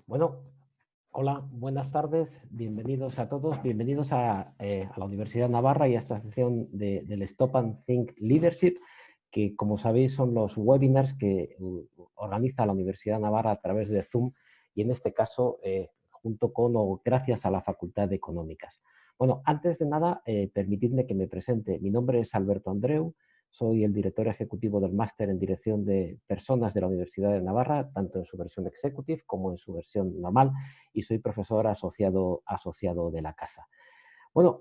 Bueno, hola, buenas tardes, bienvenidos a todos, bienvenidos a la Universidad de Navarra y a esta sesión del Stop and Think Leadership, que como sabéis son los webinars que organiza la Universidad de Navarra a través de Zoom y en este caso junto con o gracias a la Facultad de Económicas. Bueno, antes de nada, permitidme que me presente. Mi nombre es Alberto Andreu. Soy el director ejecutivo del máster en dirección de personas de la Universidad de Navarra, tanto en su versión executive como en su versión normal, y soy profesor asociado de la casa. Bueno,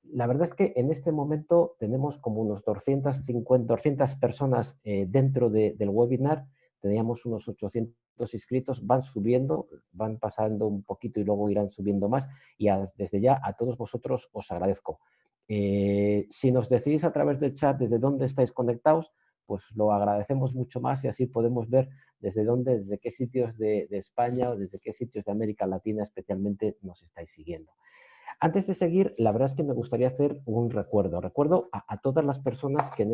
la verdad es que en este momento tenemos como unos 200 personas dentro del webinar. Teníamos unos 800 inscritos, van subiendo, van pasando un poquito y luego irán subiendo más. Y desde ya a todos vosotros os agradezco. Si nos decís a través del chat desde dónde estáis conectados, pues lo agradecemos mucho más y así podemos ver desde dónde, desde qué sitios de España o desde qué sitios de América Latina especialmente nos estáis siguiendo. Antes de seguir, la verdad es que me gustaría hacer un recuerdo. Recuerdo a todas las personas que en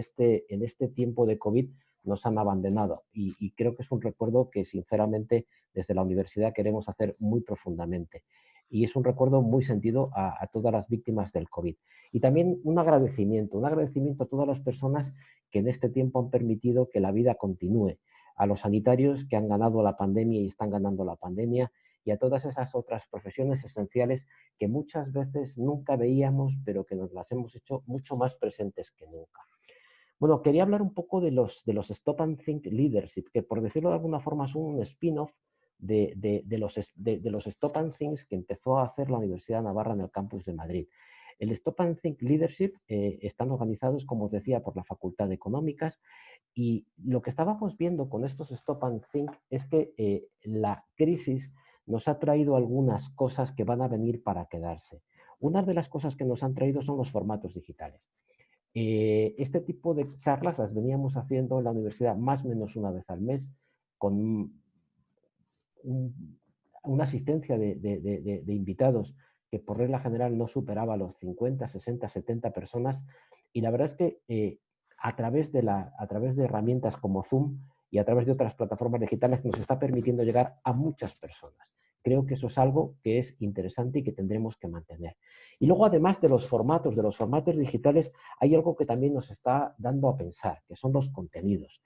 este tiempo de COVID nos han abandonado y creo que es un recuerdo que sinceramente desde la universidad queremos hacer muy profundamente. Y es un recuerdo muy sentido a todas las víctimas del COVID. Y también un agradecimiento a todas las personas que en este tiempo han permitido que la vida continúe. A los sanitarios que han ganado la pandemia y están ganando la pandemia, y a todas esas otras profesiones esenciales que muchas veces nunca veíamos, pero que nos las hemos hecho mucho más presentes que nunca. Bueno, quería hablar un poco de los Stop and Think Leadership, que por decirlo de alguna forma son un spin-off de los Stop and Thinks que empezó a hacer la Universidad de Navarra en el campus de Madrid. El Stop and Think Leadership están organizados, como os decía, por la Facultad de Económicas, y lo que estábamos viendo con estos Stop and Think es que la crisis nos ha traído algunas cosas que van a venir para quedarse. Una de las cosas que nos han traído son los formatos digitales. Este tipo de charlas las veníamos haciendo en la universidad más o menos una vez al mes, con una asistencia de invitados que por regla general no superaba los 50, 60, 70 personas. Y la verdad es que a través de herramientas como Zoom y a través de otras plataformas digitales nos está permitiendo llegar a muchas personas. Creo que eso es algo que es interesante y que tendremos que mantener. Y luego, además de los formatos digitales, hay algo que también nos está dando a pensar, que son los contenidos.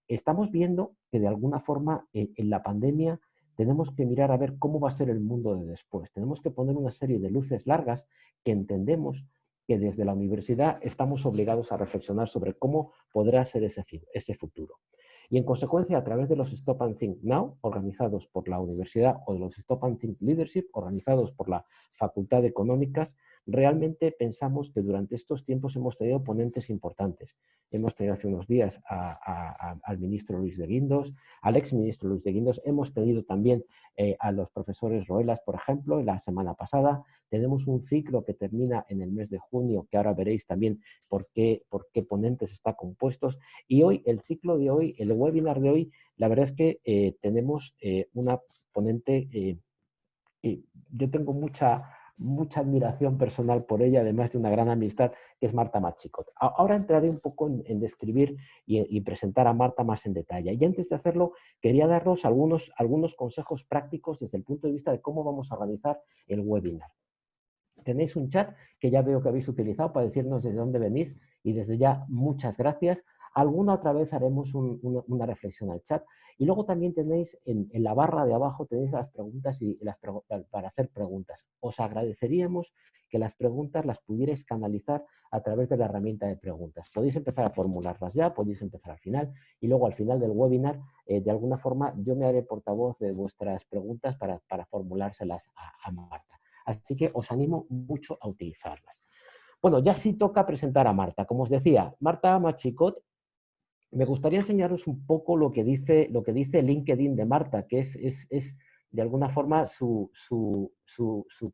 Estamos viendo que de alguna forma en la pandemia tenemos que mirar a ver cómo va a ser el mundo de después. Tenemos que poner una serie de luces largas que entendemos que desde la universidad estamos obligados a reflexionar sobre cómo podrá ser ese futuro. Y en consecuencia, a través de los Stop and Think Now, organizados por la universidad, o de los Stop and Think Leadership, organizados por la Facultad de Económicas, realmente pensamos que durante estos tiempos hemos tenido ponentes importantes. Hemos tenido hace unos días al ministro Luis de Guindos, al exministro Luis de Guindos. Hemos tenido también a los profesores Roelas, por ejemplo, la semana pasada. Tenemos un ciclo que termina en el mes de junio, que ahora veréis también por qué ponentes está compuestos. Y hoy, el ciclo de hoy, el webinar de hoy, la verdad es que tenemos una ponente yo tengo mucha admiración personal por ella, además de una gran amistad, que es Marta Machicot. Ahora entraré un poco en describir y presentar a Marta más en detalle. Y antes de hacerlo, quería daros algunos consejos prácticos desde el punto de vista de cómo vamos a organizar el webinar. Tenéis un chat que ya veo que habéis utilizado para decirnos desde dónde venís y desde ya muchas gracias. Alguna otra vez haremos una reflexión al chat. Y luego también tenéis en la barra de abajo tenéis las preguntas para hacer preguntas. Os agradeceríamos que las preguntas las pudierais canalizar a través de la herramienta de preguntas. Podéis empezar a formularlas ya, podéis empezar al final y luego al final del webinar, de alguna forma, yo me haré portavoz de vuestras preguntas para formulárselas a Marta. Así que os animo mucho a utilizarlas. Bueno, ya sí toca presentar a Marta. Como os decía, Marta Machicot, me gustaría enseñaros un poco lo que dice LinkedIn de Marta, que es de alguna forma su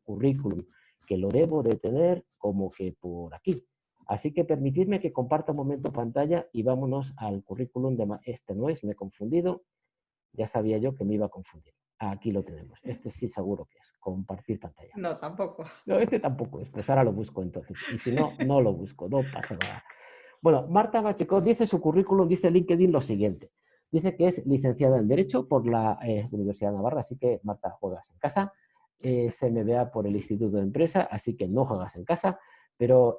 currículum, que lo debo de tener como que por aquí. Así que permitidme que comparta un momento pantalla y vámonos al currículum de Marta. Este no es, me he confundido. Ya sabía yo que me iba a confundir. Aquí lo tenemos. Este sí seguro que es. Compartir pantalla. No, tampoco. No, este tampoco es. Pues ahora lo busco entonces. Y si no, no lo busco. No pasa nada. Bueno, Marta Machicot dice su currículum, dice LinkedIn lo siguiente. Dice que es licenciada en Derecho por la Universidad de Navarra, así que Marta, juegas en casa. CMBA por el Instituto de Empresa, así que no juegas en casa.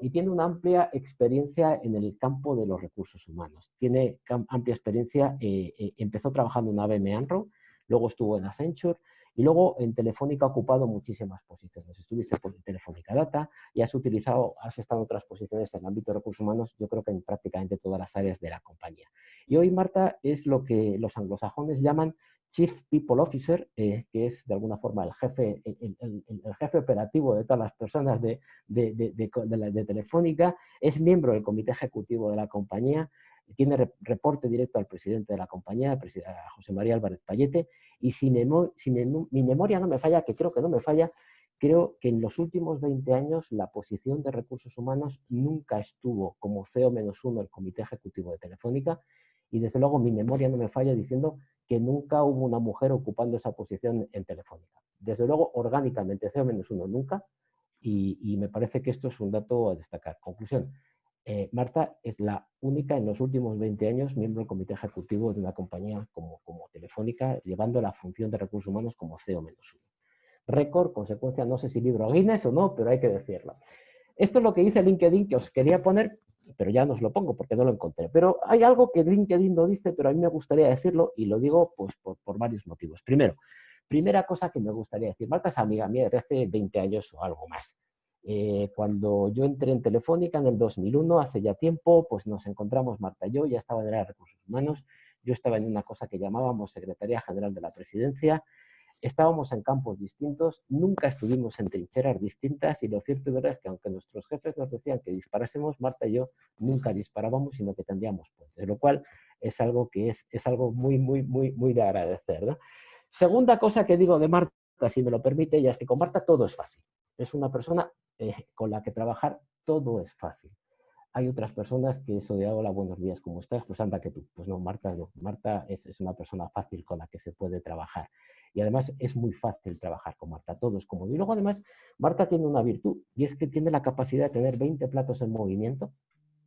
Y tiene una amplia experiencia en el campo de los recursos humanos. Tiene amplia experiencia, empezó trabajando en ABM AMRO, luego estuvo en Accenture y luego en Telefónica ha ocupado muchísimas posiciones. Estuviste por Telefónica Data y has estado en otras posiciones en el ámbito de recursos humanos, yo creo que en prácticamente todas las áreas de la compañía. Y hoy Marta es lo que los anglosajones llaman Chief People Officer, que es de alguna forma el jefe operativo de todas las personas de Telefónica, es miembro del comité ejecutivo de la compañía, tiene reporte directo al presidente de la compañía, a José María Álvarez Payete, y si mi memoria no me falla, que creo que no me falla, creo que en los últimos 20 años la posición de recursos humanos nunca estuvo como CEO-1 del comité ejecutivo de Telefónica, y desde luego mi memoria no me falla diciendo que nunca hubo una mujer ocupando esa posición en Telefónica. Desde luego, orgánicamente, CEO-1 nunca, y me parece que esto es un dato a destacar. Conclusión, Marta es la única en los últimos 20 años miembro del comité ejecutivo de una compañía como Telefónica, llevando la función de recursos humanos como CEO-1. Récord, consecuencia, no sé si libro Guinness o no, pero hay que decirlo. Esto es lo que dice LinkedIn, que os quería poner, pero ya no os lo pongo porque no lo encontré. Pero hay algo que LinkedIn no dice, pero a mí me gustaría decirlo, y lo digo pues, por varios motivos. Primera cosa que me gustaría decir, Marta es amiga mía desde hace 20 años o algo más. Cuando yo entré en Telefónica en el 2001, hace ya tiempo, pues nos encontramos Marta y yo, ya estaba en el área de recursos humanos, yo estaba en una cosa que llamábamos Secretaría General de la Presidencia, estábamos en campos distintos, nunca estuvimos en trincheras distintas, y lo cierto y verdad es que aunque nuestros jefes nos decían que disparásemos, Marta y yo nunca disparábamos, sino que tendíamos puentes, lo cual es algo que es algo muy, muy, muy, muy de agradecer, ¿no? Segunda cosa que digo de Marta, si me lo permite, ya es que con Marta todo es fácil. Es una persona con la que trabajar todo es fácil. Hay otras personas que eso de hola, buenos días, ¿cómo estás? Pues anda que tú. Pues no, Marta no. Marta es una persona fácil con la que se puede trabajar. Y además es muy fácil trabajar con Marta, todo es cómodo. Y luego además Marta tiene una virtud, y es que tiene la capacidad de tener 20 platos en movimiento,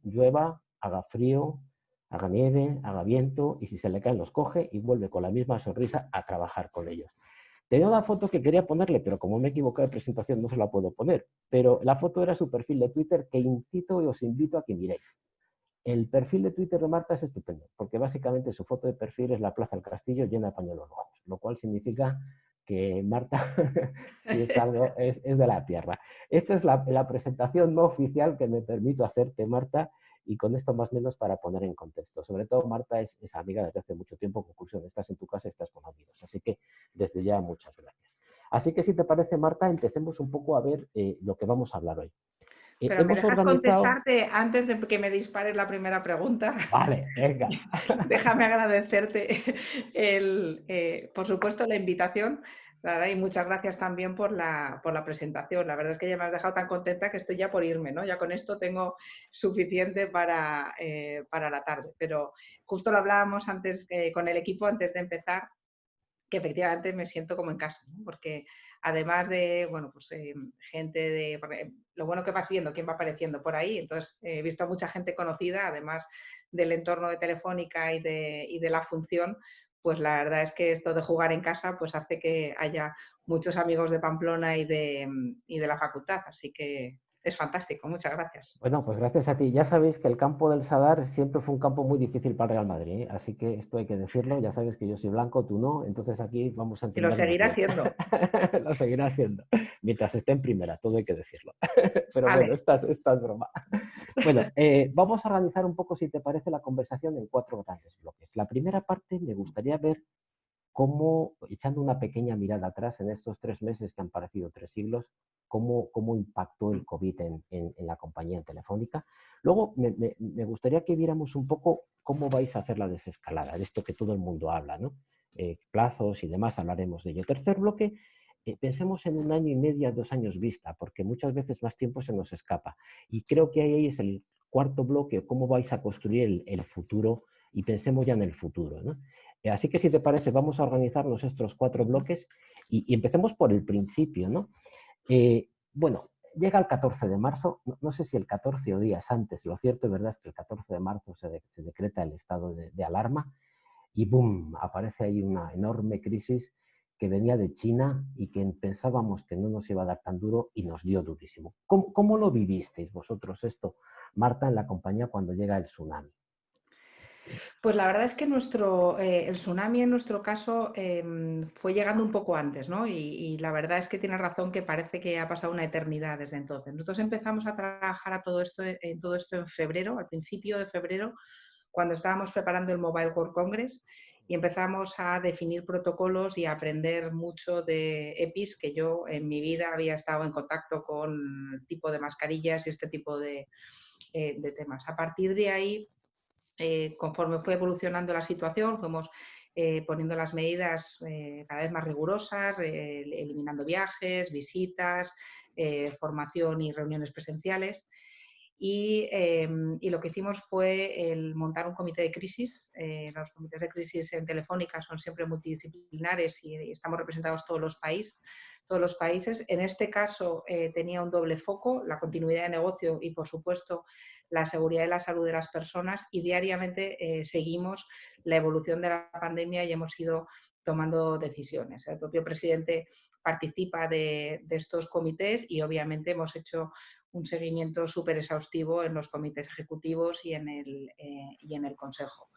llueva, haga frío, haga nieve, haga viento, y si se le caen los coge y vuelve con la misma sonrisa a trabajar con ellos. Tenía una foto que quería ponerle, pero como me he equivocado de presentación no se la puedo poner. Pero la foto era su perfil de Twitter, que incito y os invito a que miréis. El perfil de Twitter de Marta es estupendo, porque básicamente su foto de perfil es la Plaza del Castillo llena de pañuelos rojos, lo cual significa que Marta si es, algo, es de la tierra. Esta es la presentación no oficial que me permito hacerte, Marta, y con esto más o menos para poner en contexto. Sobre todo, Marta es amiga desde hace mucho tiempo. Conclusión, estás en tu casa y estás con amigos. Así que desde ya muchas gracias. Así que si te parece, Marta, empecemos un poco a ver lo que vamos a hablar hoy. Pero ¿me Hemos dejas organizado... contestarte antes de que me dispares la primera pregunta? Vale, venga. Déjame agradecerte, por supuesto, la invitación. Y muchas gracias también por la presentación. La verdad es que ya me has dejado tan contenta que estoy ya por irme, ¿no? Ya con esto tengo suficiente para la tarde. Pero justo lo hablábamos antes con el equipo, antes de empezar, que efectivamente me siento como en casa, ¿no? Porque además de, bueno, pues gente de, lo bueno que vas viendo, quién va apareciendo por ahí, entonces he visto a mucha gente conocida, además del entorno de Telefónica y de la función, pues la verdad es que esto de jugar en casa pues hace que haya muchos amigos de Pamplona y de la facultad, así que es fantástico, muchas gracias. Bueno, pues gracias a ti. Ya sabéis que el campo del Sadar siempre fue un campo muy difícil para el Real Madrid, ¿eh? Así que esto hay que decirlo. Ya sabes que yo soy blanco, tú no. Entonces aquí vamos a Y lo entendernos seguirá bien. siendo. Lo seguirá haciendo. Mientras esté en primera, todo hay que decirlo. Pero bueno, Vale. esta es broma. Bueno, vamos a organizar un poco, si te parece, la conversación en 4 grandes bloques. La primera parte me gustaría ver cómo, echando una pequeña mirada atrás en estos 3 meses que han parecido 3 siglos, cómo impactó el COVID en la compañía Telefónica. Luego, me gustaría que viéramos un poco cómo vais a hacer la desescalada, de esto que todo el mundo habla, ¿no? Plazos y demás, hablaremos de ello. Tercer bloque, pensemos en 1 año y medio, 2 años vista, porque muchas veces más tiempo se nos escapa. Y creo que ahí es el cuarto bloque, cómo vais a construir el futuro, y pensemos ya en el futuro, ¿no? Así que si te parece, vamos a organizarnos estos 4 bloques y empecemos por el principio, ¿no? Bueno, llega el 14 de marzo, no sé si el 14 o días antes, lo cierto es verdad es que el 14 de marzo se decreta el estado de alarma, y ¡boom!, aparece ahí una enorme crisis que venía de China y que pensábamos que no nos iba a dar tan duro y nos dio durísimo. ¿Cómo lo vivisteis vosotros esto, Marta, en la compañía cuando llega el tsunami? Pues la verdad es que el tsunami en nuestro caso fue llegando un poco antes, ¿no? Y la verdad es que tienes razón que parece que ha pasado una eternidad desde entonces. Nosotros empezamos a trabajar en todo esto en febrero, al principio de febrero, cuando estábamos preparando el Mobile World Congress y empezamos a definir protocolos y a aprender mucho de EPIs, que yo en mi vida había estado en contacto con el tipo de mascarillas y este tipo de temas. A partir de ahí, conforme fue evolucionando la situación, fuimos poniendo las medidas cada vez más rigurosas, eliminando viajes, visitas, formación y reuniones presenciales. Y lo que hicimos fue el montar un comité de crisis. Los comités de crisis en Telefónica son siempre multidisciplinares y estamos representados todos los países. En este caso tenía un doble foco, la continuidad de negocio y, por supuesto, la seguridad y la salud de las personas, y diariamente seguimos la evolución de la pandemia y hemos ido tomando decisiones. El propio presidente participa de estos comités y obviamente hemos hecho un seguimiento súper exhaustivo en los comités ejecutivos y en el consejo.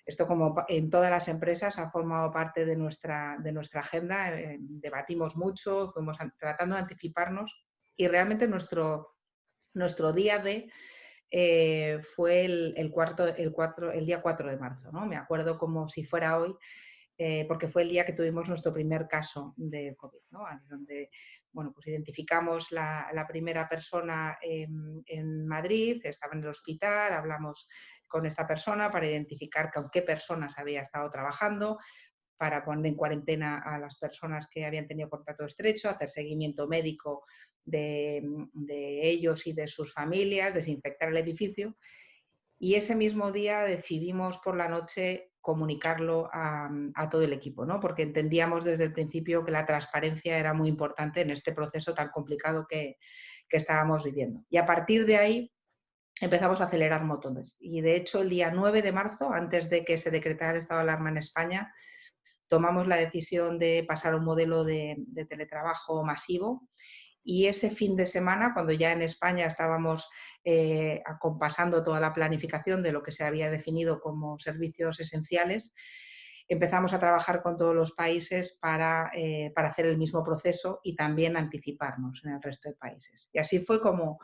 Esto, como en todas las empresas, ha formado parte de nuestra agenda. Debatimos mucho, fuimos tratando de anticiparnos y realmente nuestro día D fue el día 4 de marzo, ¿no? Me acuerdo como si fuera hoy, porque fue el día que tuvimos nuestro primer caso de COVID, ¿no? Donde, bueno, pues identificamos la primera persona en Madrid, estaba en el hospital, hablamos con esta persona para identificar con qué personas había estado trabajando, para poner en cuarentena a las personas que habían tenido contacto estrecho, hacer seguimiento médico de ellos y de sus familias, desinfectar el edificio. Y ese mismo día decidimos por la noche comunicarlo a todo el equipo, ¿no? Porque entendíamos desde el principio que la transparencia era muy importante en este proceso tan complicado que estábamos viviendo. Y a partir de ahí empezamos a acelerar motores. Y de hecho, el día 9 de marzo, antes de que se decretara el estado de alarma en España, tomamos la decisión de pasar a un modelo de teletrabajo masivo. Y ese fin de semana, cuando ya en España estábamos acompasando toda la planificación de lo que se había definido como servicios esenciales, empezamos a trabajar con todos los países para hacer el mismo proceso y también anticiparnos en el resto de países. Y así fue como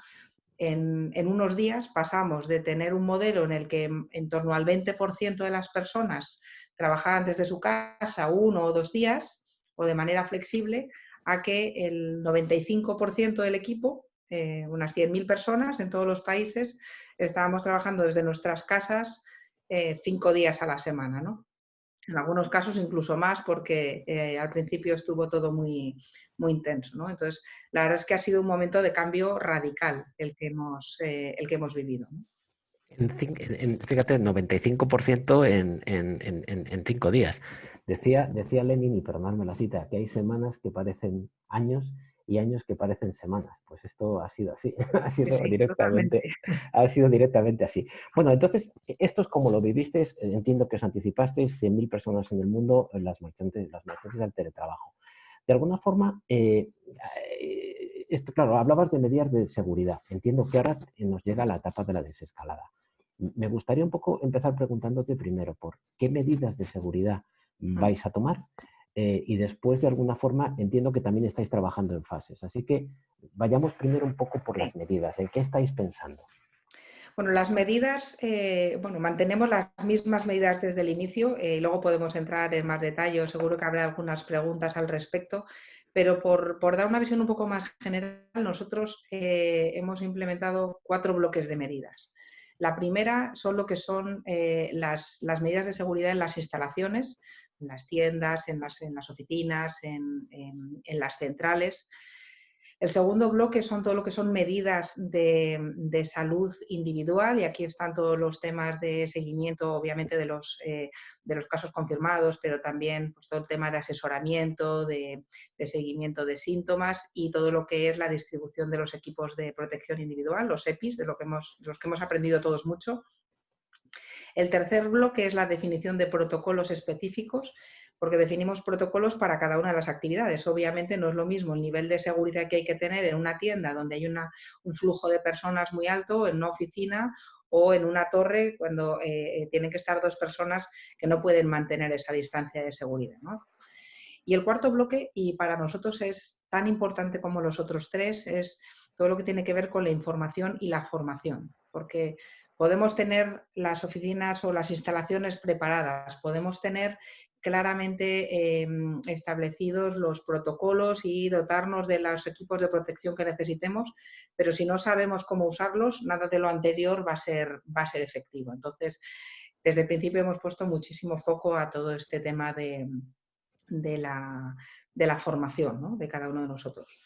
en unos días pasamos de tener un modelo en el que en torno al 20% de las personas trabajaban desde su casa 1 o 2 días o de manera flexible, a que el 95% del equipo, unas 100.000 personas en todos los países, estábamos trabajando desde nuestras casas 5 días a la semana, ¿no? En algunos casos incluso más, porque al principio estuvo todo muy, muy intenso, ¿no? Entonces, la verdad es que ha sido un momento de cambio radical el que hemos vivido, ¿no? Fíjate, 95% en 5 días. Decía Lenin, y perdonadme la cita, que hay semanas que parecen años y años que parecen semanas. Pues esto ha sido así, Sí, totalmente. ha sido directamente así. Bueno, entonces, esto es como lo vivisteis. Entiendo que os anticipasteis 100.000 personas en el mundo, las marchantes al teletrabajo. De alguna forma, esto, claro, hablabas de medidas de seguridad. Entiendo que ahora nos llega la etapa de la desescalada. Me gustaría un poco empezar preguntándote primero por qué medidas de seguridad vais a tomar y después, de alguna forma, entiendo que también estáis trabajando en fases. Así que vayamos primero un poco por las medidas. ¿En qué estáis pensando? Bueno, las medidas, mantenemos las mismas medidas desde el inicio, luego podemos entrar en más detalle, seguro que habrá algunas preguntas al respecto, pero por dar una visión un poco más general, nosotros hemos implementado 4 bloques de medidas. La primera son lo que son las medidas de seguridad en las instalaciones, en las tiendas, en las oficinas, en las centrales. El segundo bloque son todo lo que son medidas de salud individual, y aquí están todos los temas de seguimiento, obviamente, de los casos confirmados, pero también pues, todo el tema de asesoramiento, de seguimiento de síntomas y todo lo que es la distribución de los equipos de protección individual, los EPIs, de los que hemos aprendido todos mucho. El tercer bloque es la definición de protocolos específicos, porque definimos protocolos para cada una de las actividades. Obviamente no es lo mismo el nivel de seguridad que hay que tener en una tienda donde hay un flujo de personas muy alto, en una oficina o en una torre cuando tienen que estar dos personas que no pueden mantener esa distancia de seguridad, ¿no? Y el cuarto bloque, y para nosotros es tan importante como los otros tres, es todo lo que tiene que ver con la información y la formación, porque podemos tener las oficinas o las instalaciones preparadas, podemos tener claramente establecidos los protocolos y dotarnos de los equipos de protección que necesitemos, pero si no sabemos cómo usarlos, nada de lo anterior va a ser efectivo. Entonces, desde el principio hemos puesto muchísimo foco a todo este tema de la formación, ¿no?, de cada uno de nosotros.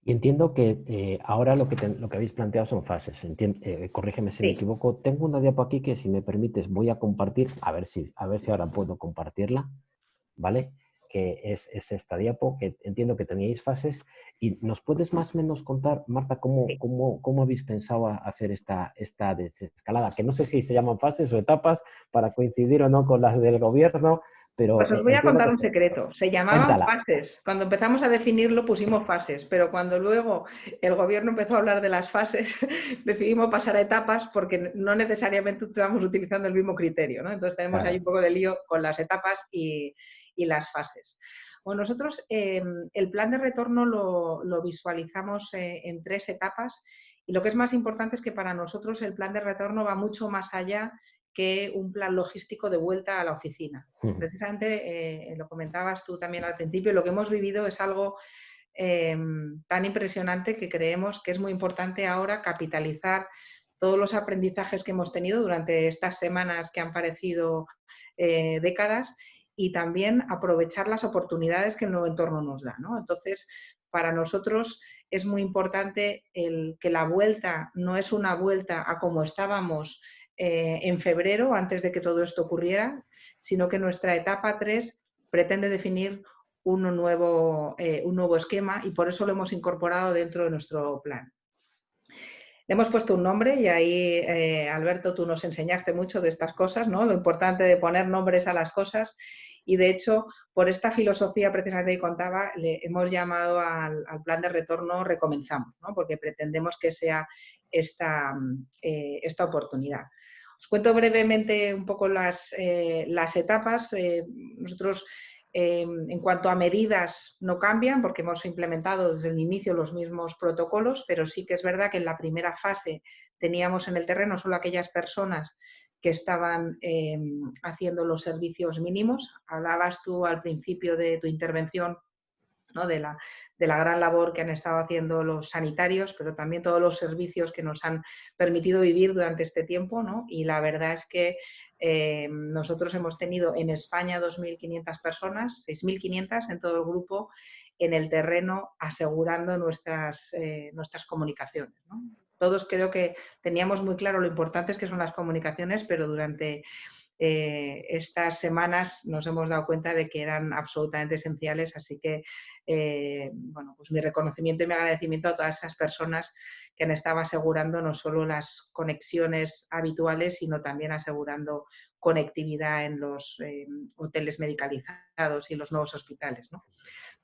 Y entiendo que ahora lo que habéis planteado son fases. Corrígeme si me Sí. equivoco. Tengo una diapo aquí que, si me permites, voy a compartir, a ver si ahora puedo compartirla, ¿vale? Que es esta diapo, que entiendo que teníais fases. ¿Y nos puedes más o menos contar, Marta, cómo habéis pensado hacer esta desescalada? Que no sé si se llaman fases o etapas para coincidir o no con las del gobierno, pero Pues os voy a entiendo contar que un es esto. secreto. Se llamaban Cuéntala. fases. Cuando empezamos a definirlo pusimos fases, pero cuando luego el gobierno empezó a hablar de las fases, decidimos pasar a etapas porque no necesariamente estamos utilizando el mismo criterio, ¿no? Entonces tenemos ahí Claro. un poco de lío con las etapas y las fases. Bueno, nosotros el plan de retorno lo visualizamos en 3 etapas, y lo que es más importante es que para nosotros el plan de retorno va mucho más allá que un plan logístico de vuelta a la oficina. Precisamente, lo comentabas tú también al principio, lo que hemos vivido es algo tan impresionante que creemos que es muy importante ahora capitalizar todos los aprendizajes que hemos tenido durante estas semanas que han parecido décadas, y también aprovechar las oportunidades que el nuevo entorno nos da, ¿no? Entonces, para nosotros es muy importante que la vuelta no es una vuelta a como estábamos en febrero, antes de que todo esto ocurriera, sino que nuestra etapa 3 pretende definir un nuevo esquema, y por eso lo hemos incorporado dentro de nuestro plan. Le hemos puesto un nombre y ahí, Alberto, tú nos enseñaste mucho de estas cosas, ¿no? Lo importante de poner nombres a las cosas, y de hecho, por esta filosofía precisamente que contaba, le hemos llamado al plan de retorno Recomenzamos, ¿no? Porque pretendemos que sea esta oportunidad. Os cuento brevemente un poco las etapas. Nosotros, en cuanto a medidas, no cambian porque hemos implementado desde el inicio los mismos protocolos, pero sí que es verdad que en la primera fase teníamos en el terreno solo aquellas personas que estaban haciendo los servicios mínimos. Hablabas tú al principio de tu intervención, ¿no?, de la gran labor que han estado haciendo los sanitarios, pero también todos los servicios que nos han permitido vivir durante este tiempo, ¿no? Y la verdad es que nosotros hemos tenido en España 2.500 personas, 6.500 en todo el grupo, en el terreno asegurando nuestras comunicaciones, ¿no? Todos creo que teníamos muy claro lo importantes que son las comunicaciones, pero durante estas semanas nos hemos dado cuenta de que eran absolutamente esenciales, así que bueno, pues mi reconocimiento y mi agradecimiento a todas esas personas que han estado asegurando no solo las conexiones habituales, sino también asegurando conectividad en los hoteles medicalizados y los nuevos hospitales, ¿no?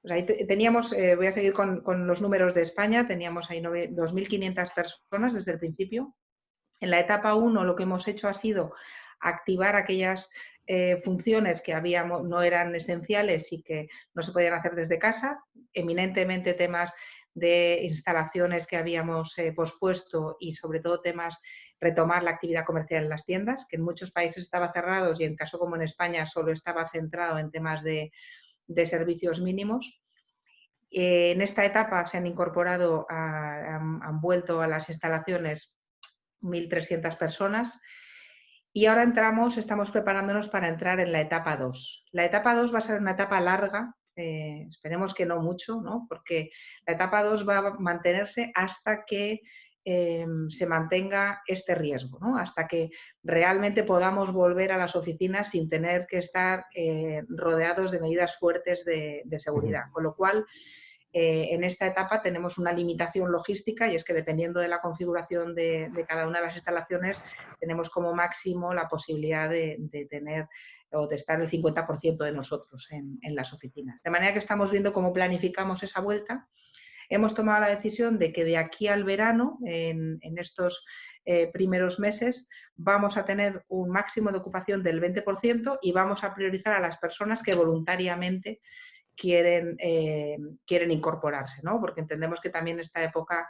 Pues ahí teníamos, voy a seguir con los números de España, teníamos ahí 2.500 personas desde el principio. En la etapa 1 lo que hemos hecho ha sido activar aquellas funciones que no eran esenciales y que no se podían hacer desde casa, eminentemente temas de instalaciones que habíamos pospuesto, y sobre todo temas, retomar la actividad comercial en las tiendas, que en muchos países estaba cerrados y en caso como en España solo estaba centrado en temas de servicios mínimos. En esta etapa se han incorporado, han vuelto a las instalaciones 1.300 personas. Y ahora estamos preparándonos para entrar en la etapa 2. La etapa 2 va a ser una etapa larga, esperemos que no mucho, ¿no? Porque la etapa 2 va a mantenerse hasta que se mantenga este riesgo, ¿no? Hasta que realmente podamos volver a las oficinas sin tener que estar rodeados de medidas fuertes de seguridad. Con lo cual, En esta etapa tenemos una limitación logística y es que dependiendo de la configuración de cada una de las instalaciones tenemos como máximo la posibilidad de tener o de estar el 50% de nosotros en las oficinas. De manera que estamos viendo cómo planificamos esa vuelta. Hemos tomado la decisión de que de aquí al verano, en estos primeros meses, vamos a tener un máximo de ocupación del 20% y vamos a priorizar a las personas que voluntariamente quieren incorporarse, ¿no? Porque entendemos que también esta época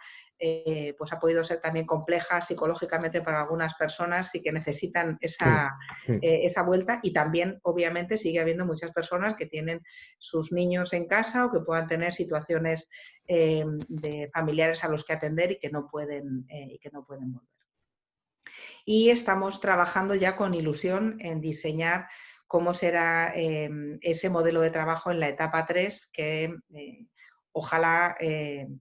pues ha podido ser también compleja psicológicamente para algunas personas y que necesitan esa vuelta, y también obviamente sigue habiendo muchas personas que tienen sus niños en casa o que puedan tener situaciones de familiares a los que atender y que no pueden volver. Y estamos trabajando ya con ilusión en diseñar cómo será ese modelo de trabajo en la etapa 3, que ojalá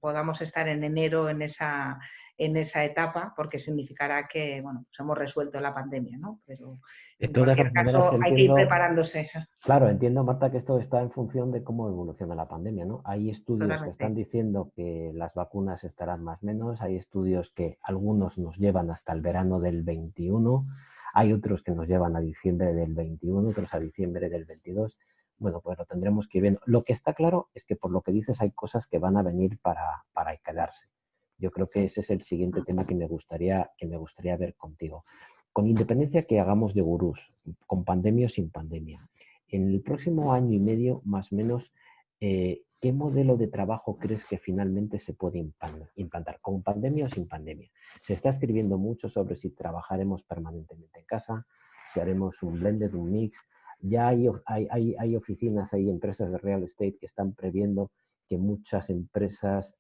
podamos estar en enero en esa etapa, porque significará que bueno, pues hemos resuelto la pandemia, ¿no? Pero De en todas cualquier las maneras caso hay que ir entiendo, preparándose. claro, entiendo, Marta, que esto está en función de cómo evoluciona la pandemia, ¿no? Hay estudios que están Totalmente. diciendo que las vacunas estarán más o menos, hay estudios que algunos nos llevan hasta el verano del 21, hay otros que nos llevan a diciembre del 21, otros a diciembre del 22. Bueno, pues lo tendremos que ir viendo. Lo que está claro es que por lo que dices hay cosas que van a venir para quedarse. Yo creo que ese es el siguiente tema que me gustaría ver contigo. Con independencia que hagamos de gurús, con pandemia o sin pandemia. En el próximo año y medio, más o menos, ¿qué modelo de trabajo crees que finalmente se puede implantar? ¿Con pandemia o sin pandemia? Se está escribiendo mucho sobre si trabajaremos permanentemente en casa, si haremos un blended, un mix. Ya hay oficinas, hay empresas de real estate que están previendo que muchas empresas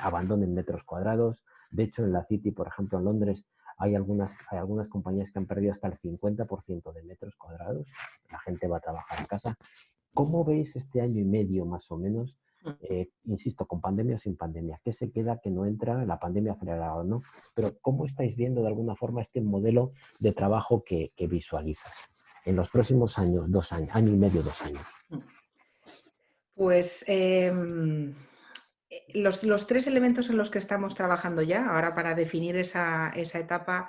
abandonen metros cuadrados. De hecho, en la City, por ejemplo, en Londres, hay algunas compañías que han perdido hasta el 50% de metros cuadrados. La gente va a trabajar en casa. ¿Cómo veis este año y medio más o menos? Insisto, con pandemia o sin pandemia. ¿Qué se queda, que no entra? La pandemia acelerada o no. Pero ¿cómo estáis viendo de alguna forma este modelo de trabajo que visualizas en los próximos años, 2 años, año y medio, 2 años? Pues los tres elementos en los que estamos trabajando ya, ahora para definir esa etapa,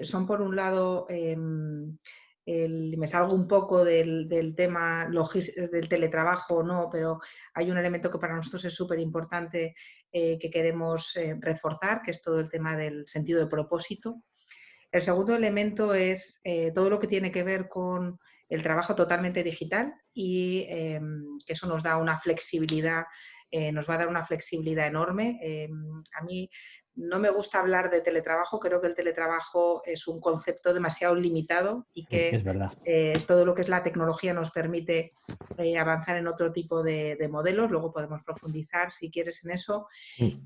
son por un lado, me salgo un poco del tema del teletrabajo, no, pero hay un elemento que para nosotros es súper importante que queremos reforzar, que es todo el tema del sentido de propósito. El segundo elemento es todo lo que tiene que ver con el trabajo totalmente digital y que eso nos da una flexibilidad, nos va a dar una flexibilidad enorme. A mí no me gusta hablar de teletrabajo, creo que el teletrabajo es un concepto demasiado limitado y que Es verdad. todo lo que es la tecnología nos permite avanzar en otro tipo de modelos, luego podemos profundizar si quieres en eso.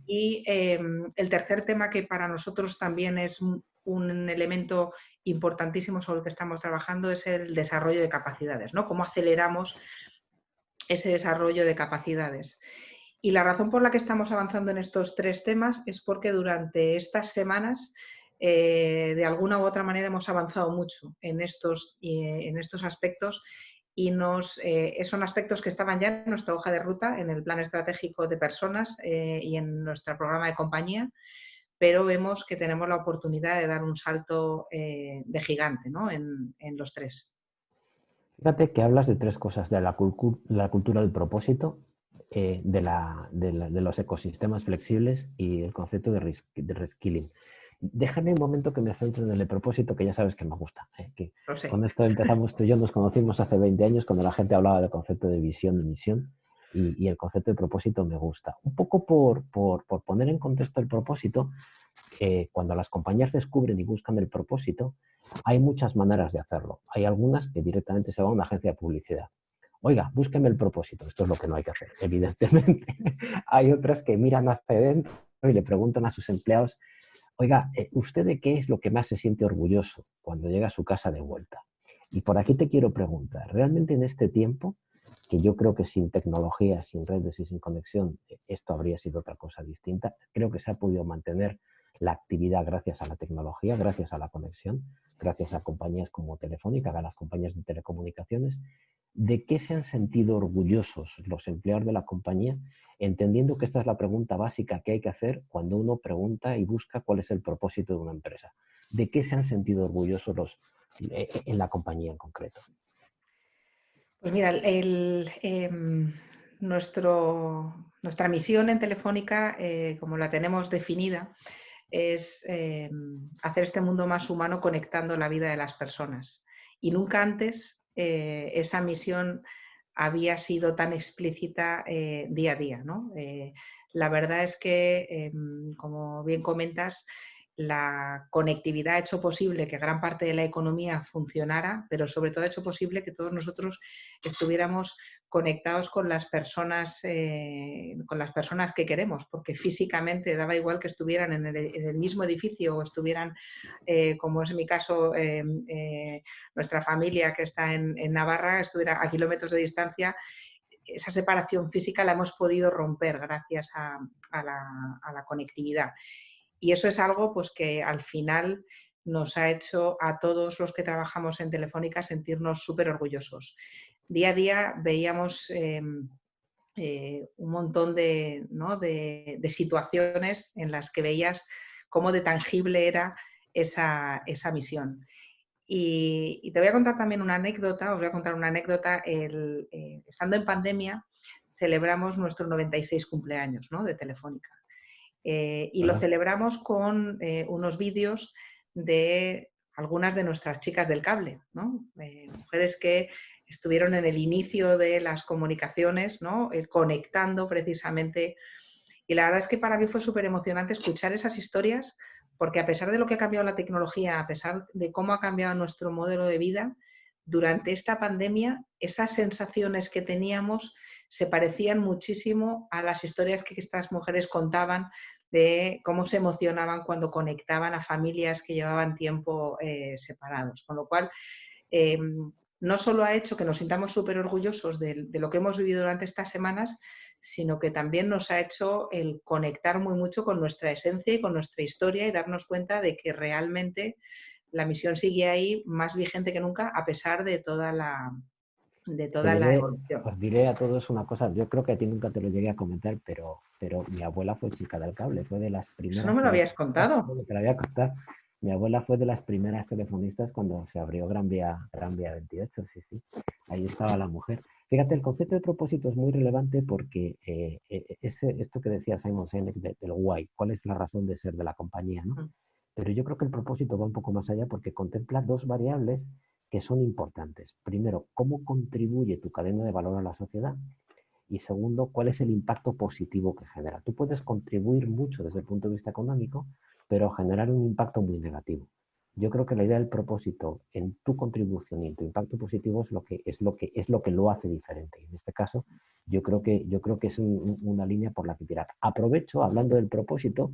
Y el tercer tema que para nosotros también es un elemento importantísimo sobre el que estamos trabajando es el desarrollo de capacidades, ¿no? Cómo aceleramos ese desarrollo de capacidades. Y la razón por la que estamos avanzando en estos tres temas es porque durante estas semanas, de alguna u otra manera, hemos avanzado mucho en estos aspectos y son aspectos que estaban ya en nuestra hoja de ruta, en el plan estratégico de personas y en nuestro programa de compañía, pero vemos que tenemos la oportunidad de dar un salto de gigante, ¿no? en los tres. Fíjate que hablas de tres cosas, de la cultura del propósito, de los ecosistemas flexibles y el concepto de reskilling. Déjame un momento que me centre en el propósito, que ya sabes que me gusta. Que Lo sé. con esto empezamos, tú y yo nos conocimos hace 20 años cuando la gente hablaba del concepto de visión y misión, y el concepto de propósito me gusta. Un poco por poner en contexto el propósito, cuando las compañías descubren y buscan el propósito, hay muchas maneras de hacerlo. Hay algunas que directamente se van a una agencia de publicidad. Oiga, búsqueme el propósito. Esto es lo que no hay que hacer, evidentemente. Hay otras que miran hacia adentro y le preguntan a sus empleados, oiga, ¿usted de qué es lo que más se siente orgulloso cuando llega a su casa de vuelta? Y por aquí te quiero preguntar, ¿realmente en este tiempo, que yo creo que sin tecnología, sin redes y sin conexión, esto habría sido otra cosa distinta, creo que se ha podido mantener la actividad gracias a la tecnología, gracias a la conexión, gracias a compañías como Telefónica, a las compañías de telecomunicaciones? ¿De qué se han sentido orgullosos los empleados de la compañía? Entendiendo que esta es la pregunta básica que hay que hacer cuando uno pregunta y busca cuál es el propósito de una empresa. ¿De qué se han sentido orgullosos en la compañía en concreto? Pues mira, nuestra misión en Telefónica, como la tenemos definida, es hacer este mundo más humano conectando la vida de las personas. Y nunca antes esa misión había sido tan explícita día a día, ¿no? La verdad es que, como bien comentas, la conectividad ha hecho posible que gran parte de la economía funcionara, pero sobre todo ha hecho posible que todos nosotros estuviéramos conectados con las personas que queremos, porque físicamente daba igual que estuvieran en el mismo edificio o estuvieran, como es en mi caso, nuestra familia que está en Navarra, estuviera a kilómetros de distancia. Esa separación física la hemos podido romper gracias a la conectividad. Y eso es algo pues, que al final nos ha hecho a todos los que trabajamos en Telefónica sentirnos súper orgullosos. Día a día veíamos un montón ¿no? de situaciones en las que veías cómo de tangible era esa misión. Y te voy a contar también una anécdota, os voy a contar una anécdota. Estando en pandemia, celebramos nuestro 96 cumpleaños, ¿no? De Telefónica. Y lo celebramos con unos vídeos de algunas de nuestras chicas del cable, ¿no? Mujeres que estuvieron en el inicio de las comunicaciones, ¿no? Conectando precisamente. Y la verdad es que para mí fue súper emocionante escuchar esas historias, porque a pesar de lo que ha cambiado la tecnología, a pesar de cómo ha cambiado nuestro modelo de vida, durante esta pandemia, esas sensaciones que teníamos se parecían muchísimo a las historias que estas mujeres contaban de cómo se emocionaban cuando conectaban a familias que llevaban tiempo separados. Con lo cual, no solo ha hecho que nos sintamos súper orgullosos de lo que hemos vivido durante estas semanas, sino que también nos ha hecho el conectar muy mucho con nuestra esencia y con nuestra historia y darnos cuenta de que realmente la misión sigue ahí más vigente que nunca a pesar de toda la evolución. Os diré a todos una cosa, yo creo que a ti nunca te lo llegué a comentar, pero mi abuela fue chica del cable, fue de las Eso no primeras me lo habías telefonistas, contado. te la voy a contar. Mi abuela fue de las primeras telefonistas cuando se abrió Gran Vía 28, sí, sí, ahí estaba la mujer. Fíjate, el concepto de propósito es muy relevante porque esto que decía Simon Sinek del why, cuál es la razón de ser de la compañía, ¿no? Pero yo creo que el propósito va un poco más allá porque contempla dos variables que son importantes. Primero, cómo contribuye tu cadena de valor a la sociedad y segundo, cuál es el impacto positivo que genera. Tú puedes contribuir mucho desde el punto de vista económico, pero generar un impacto muy negativo. Yo creo que la idea del propósito en tu contribución y en tu impacto positivo es lo que lo hace diferente. En este caso, yo creo que es una línea por la que tirar. Aprovecho, hablando del propósito,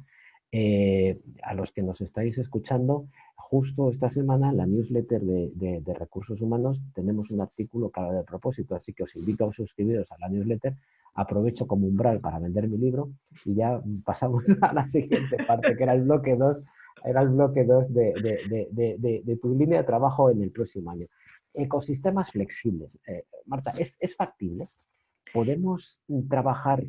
a los que nos estáis escuchando, justo esta semana en la newsletter de Recursos Humanos tenemos un artículo que habla de propósito, así que os invito a suscribiros a la newsletter. Aprovecho como umbral para vender mi libro y ya pasamos a la siguiente parte, que era el bloque 2, de tu línea de trabajo en el próximo año. Ecosistemas flexibles. Marta, ¿es factible? ¿Podemos trabajar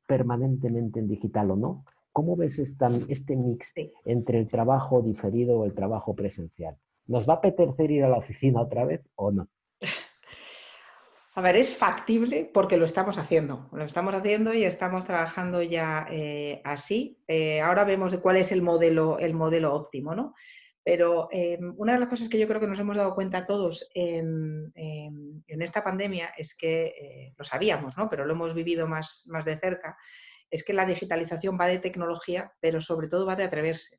permanentemente en digital o no? ¿Cómo ves este mix Sí. entre el trabajo diferido o el trabajo presencial? ¿Nos va a apetecer ir a la oficina otra vez o no? A ver, es factible porque lo estamos haciendo. Lo estamos haciendo y estamos trabajando ya así. Ahora vemos de cuál es el modelo óptimo, ¿no? Pero una de las cosas que yo creo que nos hemos dado cuenta todos en esta pandemia es que lo sabíamos, ¿no? Pero lo hemos vivido más de cerca, es que la digitalización va de tecnología, pero sobre todo va de atreverse.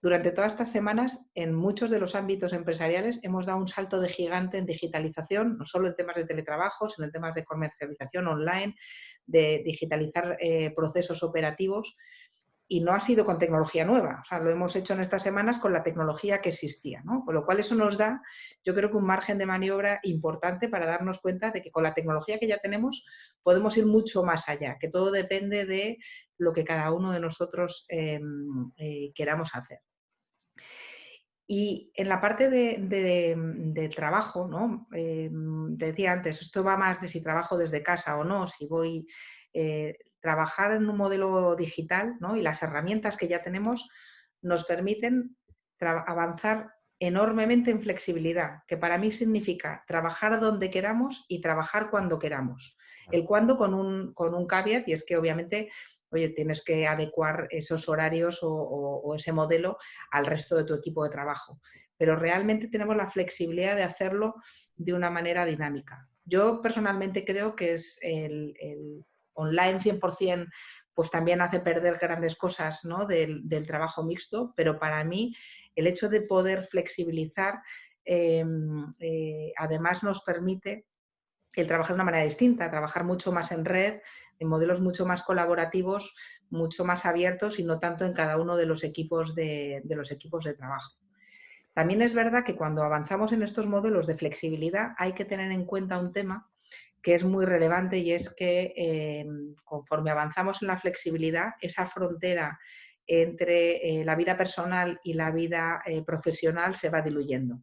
Durante todas estas semanas, en muchos de los ámbitos empresariales hemos dado un salto de gigante en digitalización, no solo en temas de teletrabajo, sino en temas de comercialización online, de digitalizar procesos operativos, y no ha sido con tecnología nueva, o sea, lo hemos hecho en estas semanas con la tecnología que existía, ¿no? Con lo cual eso nos da, yo creo que un margen de maniobra importante para darnos cuenta de que con la tecnología que ya tenemos podemos ir mucho más allá, que todo depende de lo que cada uno de nosotros queramos hacer. Y en la parte de trabajo, ¿no? Te decía antes, esto va más de si trabajo desde casa o no, si voy trabajar en un modelo digital, ¿no? Y las herramientas que ya tenemos nos permiten avanzar enormemente en flexibilidad, que para mí significa trabajar donde queramos y trabajar cuando queramos. El cuándo con un caveat, y es que obviamente, oye, tienes que adecuar esos horarios o ese modelo al resto de tu equipo de trabajo. Pero realmente tenemos la flexibilidad de hacerlo de una manera dinámica. Yo personalmente creo que es el online 100%, pues también hace perder grandes cosas, ¿no? del trabajo mixto, pero para mí el hecho de poder flexibilizar además nos permite el trabajar de una manera distinta, trabajar mucho más en red, en modelos mucho más colaborativos, mucho más abiertos y no tanto en cada uno de los equipos de trabajo. También es verdad que cuando avanzamos en estos modelos de flexibilidad hay que tener en cuenta un tema que es muy relevante y es que conforme avanzamos en la flexibilidad, esa frontera entre la vida personal y la vida profesional se va diluyendo.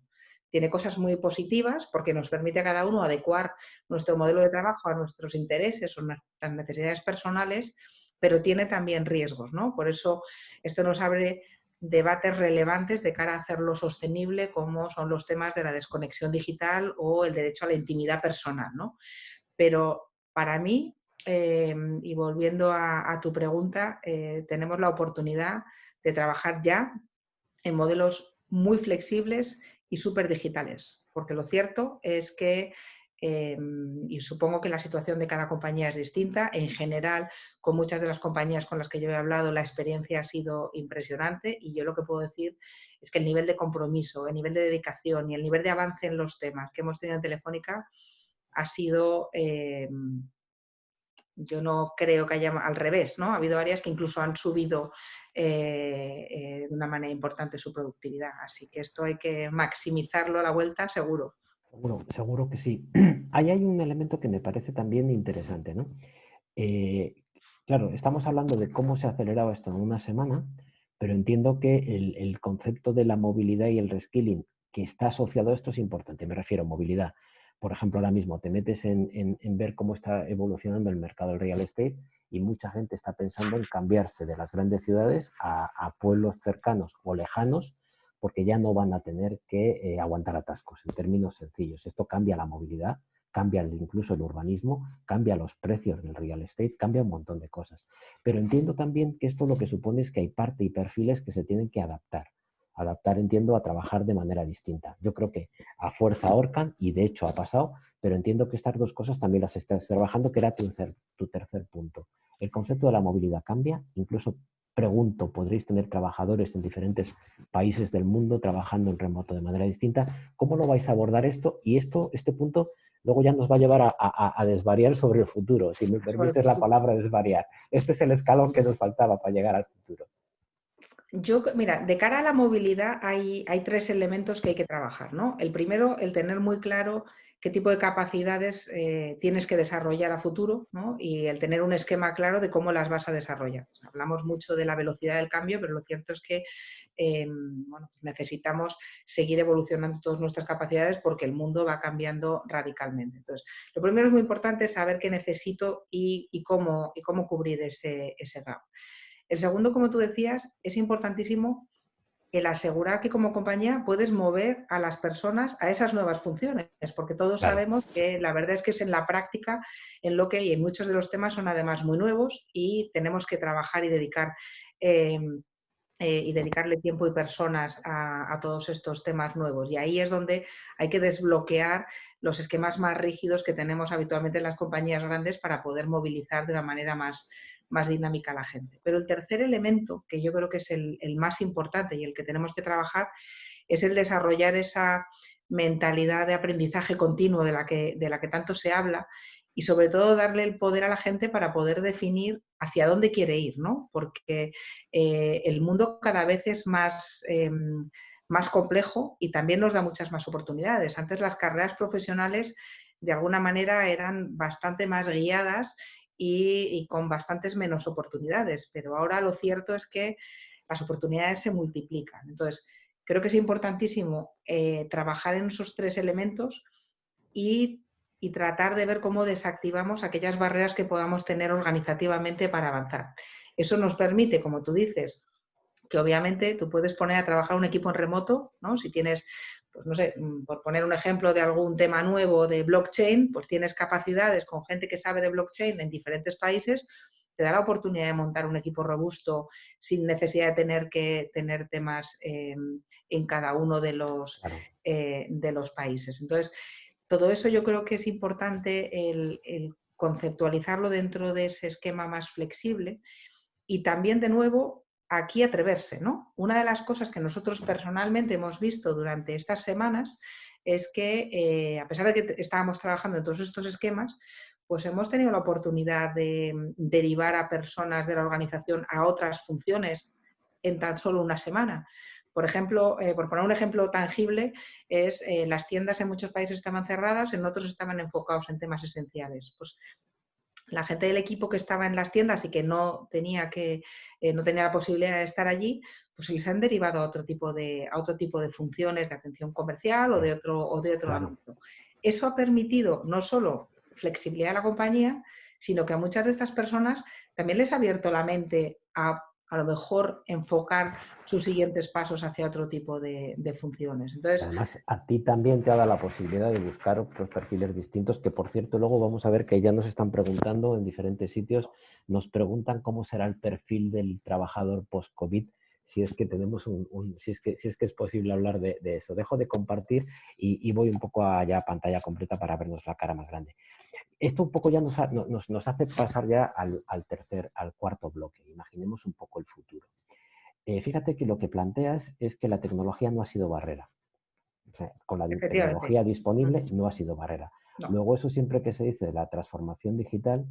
Tiene cosas muy positivas porque nos permite a cada uno adecuar nuestro modelo de trabajo a nuestros intereses o nuestras necesidades personales, pero tiene también riesgos, ¿no? Por eso esto nos abre debates relevantes de cara a hacerlo sostenible, como son los temas de la desconexión digital o el derecho a la intimidad personal, ¿no? Pero para mí, y volviendo a tu pregunta, tenemos la oportunidad de trabajar ya en modelos muy flexibles y súper digitales, porque lo cierto es que, y supongo que la situación de cada compañía es distinta, en general, con muchas de las compañías con las que yo he hablado, la experiencia ha sido impresionante y yo lo que puedo decir es que el nivel de compromiso, el nivel de dedicación y el nivel de avance en los temas que hemos tenido en Telefónica ha sido, yo no creo que haya al revés, ¿no? Ha habido áreas que incluso han subido de una manera importante su productividad. Así que esto hay que maximizarlo a la vuelta, seguro. Seguro que sí. Ahí hay un elemento que me parece también interesante, ¿no? Eh, claro, estamos hablando de cómo se ha acelerado esto en una semana, pero entiendo que el concepto de la movilidad y el reskilling que está asociado a esto es importante. Me refiero a movilidad. Por ejemplo, ahora mismo te metes en ver cómo está evolucionando el mercado del real estate y mucha gente está pensando en cambiarse de las grandes ciudades a pueblos cercanos o lejanos porque ya no van a tener que aguantar atascos, en términos sencillos. Esto cambia la movilidad, cambia incluso el urbanismo, cambia los precios del real estate, cambia un montón de cosas. Pero entiendo también que esto lo que supone es que hay parte y perfiles que se tienen que adaptar. Adaptar, entiendo, a trabajar de manera distinta. Yo creo que a fuerza ahorcan, y de hecho ha pasado, pero entiendo que estas dos cosas también las estás trabajando, que era tu tercer punto. El concepto de la movilidad cambia, incluso pregunto, ¿podréis tener trabajadores en diferentes países del mundo trabajando en remoto de manera distinta? ¿Cómo lo vais a abordar esto? Y este punto luego ya nos va a llevar a desvariar sobre el futuro, si me permites la palabra desvariar. Este es el escalón que nos faltaba para llegar al futuro. Yo, mira, de cara a la movilidad hay tres elementos que hay que trabajar, ¿no? El primero, el tener muy claro qué tipo de capacidades tienes que desarrollar a futuro, ¿no? Y el tener un esquema claro de cómo las vas a desarrollar. Hablamos mucho de la velocidad del cambio, pero lo cierto es que bueno, necesitamos seguir evolucionando todas nuestras capacidades porque el mundo va cambiando radicalmente. Entonces, lo primero es muy importante saber qué necesito y cómo cubrir ese gap. El segundo, como tú decías, es importantísimo el asegurar que como compañía puedes mover a las personas a esas nuevas funciones, porque todos Claro. sabemos que la verdad es que es en la práctica en lo que, y en muchos de los temas son además muy nuevos y tenemos que trabajar y dedicarle tiempo y personas a todos estos temas nuevos. Y ahí es donde hay que desbloquear los esquemas más rígidos que tenemos habitualmente en las compañías grandes para poder movilizar de una manera más dinámica a la gente. Pero el tercer elemento, que yo creo que es el más importante y el que tenemos que trabajar, es el desarrollar esa mentalidad de aprendizaje continuo de la que tanto se habla y sobre todo darle el poder a la gente para poder definir hacia dónde quiere ir, ¿no? Porque el mundo cada vez es más complejo y también nos da muchas más oportunidades. Antes las carreras profesionales de alguna manera eran bastante más guiadas y con bastantes menos oportunidades, pero ahora lo cierto es que las oportunidades se multiplican. Entonces, creo que es importantísimo trabajar en esos tres elementos y tratar de ver cómo desactivamos aquellas barreras que podamos tener organizativamente para avanzar. Eso nos permite, como tú dices, que obviamente tú puedes poner a trabajar un equipo en remoto, ¿no? Si tienes, pues no sé, por poner un ejemplo de algún tema nuevo de blockchain, pues tienes capacidades con gente que sabe de blockchain en diferentes países, te da la oportunidad de montar un equipo robusto sin necesidad de tener que tener temas en cada uno Claro. de los países. Entonces, todo eso yo creo que es importante el conceptualizarlo dentro de ese esquema más flexible y también, de nuevo, aquí atreverse, ¿no? Una de las cosas que nosotros personalmente hemos visto durante estas semanas es que, a pesar de que estábamos trabajando en todos estos esquemas, pues hemos tenido la oportunidad de derivar a personas de la organización a otras funciones en tan solo una semana. Por ejemplo, por poner un ejemplo tangible, es las tiendas en muchos países estaban cerradas, en otros estaban enfocados en temas esenciales. Pues la gente del equipo que estaba en las tiendas y que no tenía la posibilidad de estar allí, pues les han derivado a otro tipo de funciones de atención comercial o de otro Claro. ámbito. Eso ha permitido no solo flexibilidad de la compañía, sino que a muchas de estas personas también les ha abierto la mente a lo mejor enfocar sus siguientes pasos hacia otro tipo de funciones. Entonces, Además, a ti también te ha dado la posibilidad de buscar otros perfiles distintos, que por cierto luego vamos a ver que ya nos están preguntando en diferentes sitios, nos preguntan cómo será el perfil del trabajador post-COVID, si es que tenemos si es que es posible hablar de eso. Dejo de compartir y voy un poco allá a pantalla completa para vernos la cara más grande. Esto un poco ya nos hace pasar ya al cuarto bloque. Imaginemos un poco el futuro. Fíjate que lo que planteas es que la tecnología no ha sido barrera. O sea, con la efectivamente, tecnología disponible no ha sido barrera. no, Luego, eso siempre que se dice de la transformación digital,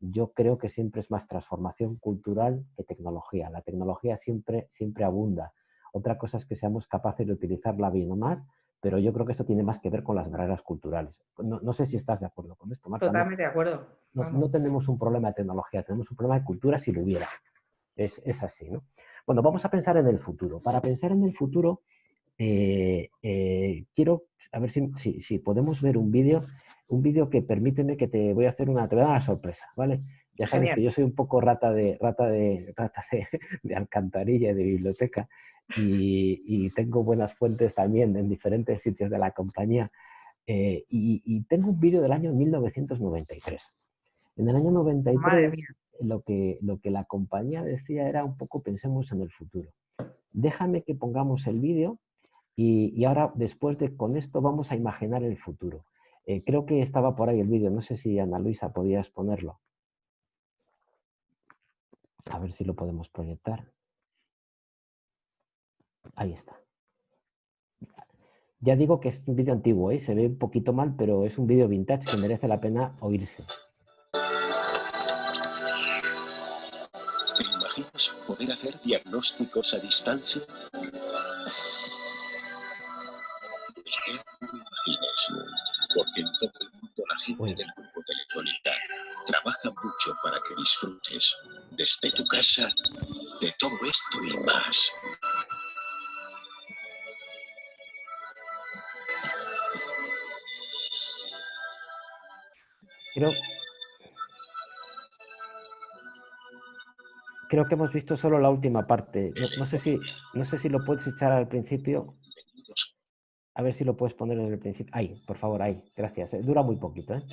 yo creo que siempre es más transformación cultural que tecnología. La tecnología siempre abunda. Otra cosa es que seamos capaces de utilizarla bien o mal, pero yo creo que esto tiene más que ver con las barreras culturales. No sé si estás de acuerdo con esto, Marta. totalmente de acuerdo. No Vamos. tenemos un problema de tecnología, tenemos un problema de cultura si lo hubiera. Es así, ¿no? Bueno, vamos a pensar en el futuro. Para pensar en el futuro, quiero a ver si podemos ver un vídeo que permíteme que te voy a hacer te voy a dar una sorpresa, ¿vale? Ya sabes que Genial. yo soy un poco de alcantarilla y de biblioteca y tengo buenas fuentes también en diferentes sitios de la compañía y tengo un vídeo del año 1993. En el año Madre 93 mía. lo que la compañía decía era un poco pensemos en el futuro. Déjame que pongamos el vídeo y ahora, después de con esto, vamos a imaginar el futuro. Creo que estaba por ahí el vídeo. No sé si Ana Luisa podías ponerlo. A ver si lo podemos proyectar. Ahí está. Ya digo que es un vídeo antiguo, ¿eh? Se ve un poquito mal, pero es un vídeo vintage que merece la pena oírse. ¿Te imaginas poder hacer diagnósticos a distancia? Es que no me imagines, porque en todo el mundo la gente Uy, del grupo Telefónica trabaja mucho para que disfrutes desde tu casa de todo esto y más. creo que hemos visto solo la última parte. No sé si lo puedes echar al principio. Bienvenidos. A ver si lo puedes poner en el principio. Ahí, por favor, ahí. Gracias. Dura muy poquito, ¿eh?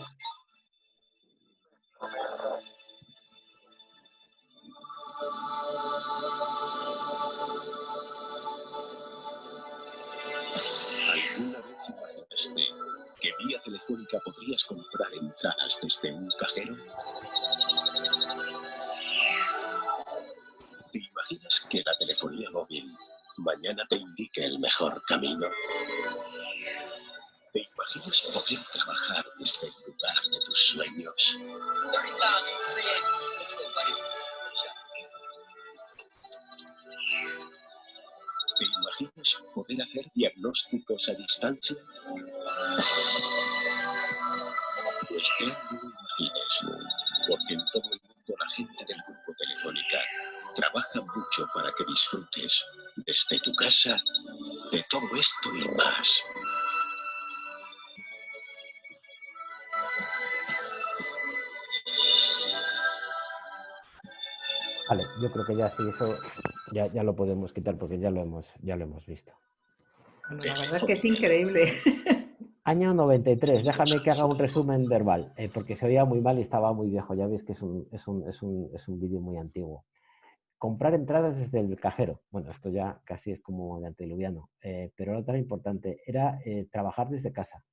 ¿Alguna vez imaginaste que vía telefónica podrías comprar entradas desde un cajero? ¿Te imaginas que la telefonía móvil mañana te indique el mejor camino? ¿Te imaginas poder trabajar desde el lugar de tus sueños? ¿Te imaginas poder hacer diagnósticos a distancia? Pues que no lo imagines, porque en todo el mundo la gente del grupo Telefónica trabaja mucho para que disfrutes desde tu casa de todo esto y más. Vale, yo creo que ya sí, eso ya lo podemos quitar porque ya lo hemos visto. Bueno, la verdad es que es increíble. Año 93, déjame que haga un resumen verbal, porque se oía muy mal y estaba muy viejo. Ya veis que es un vídeo muy antiguo. Comprar entradas desde el cajero. Bueno, esto ya casi es como de antediluviano, pero lo otro importante era trabajar desde casa.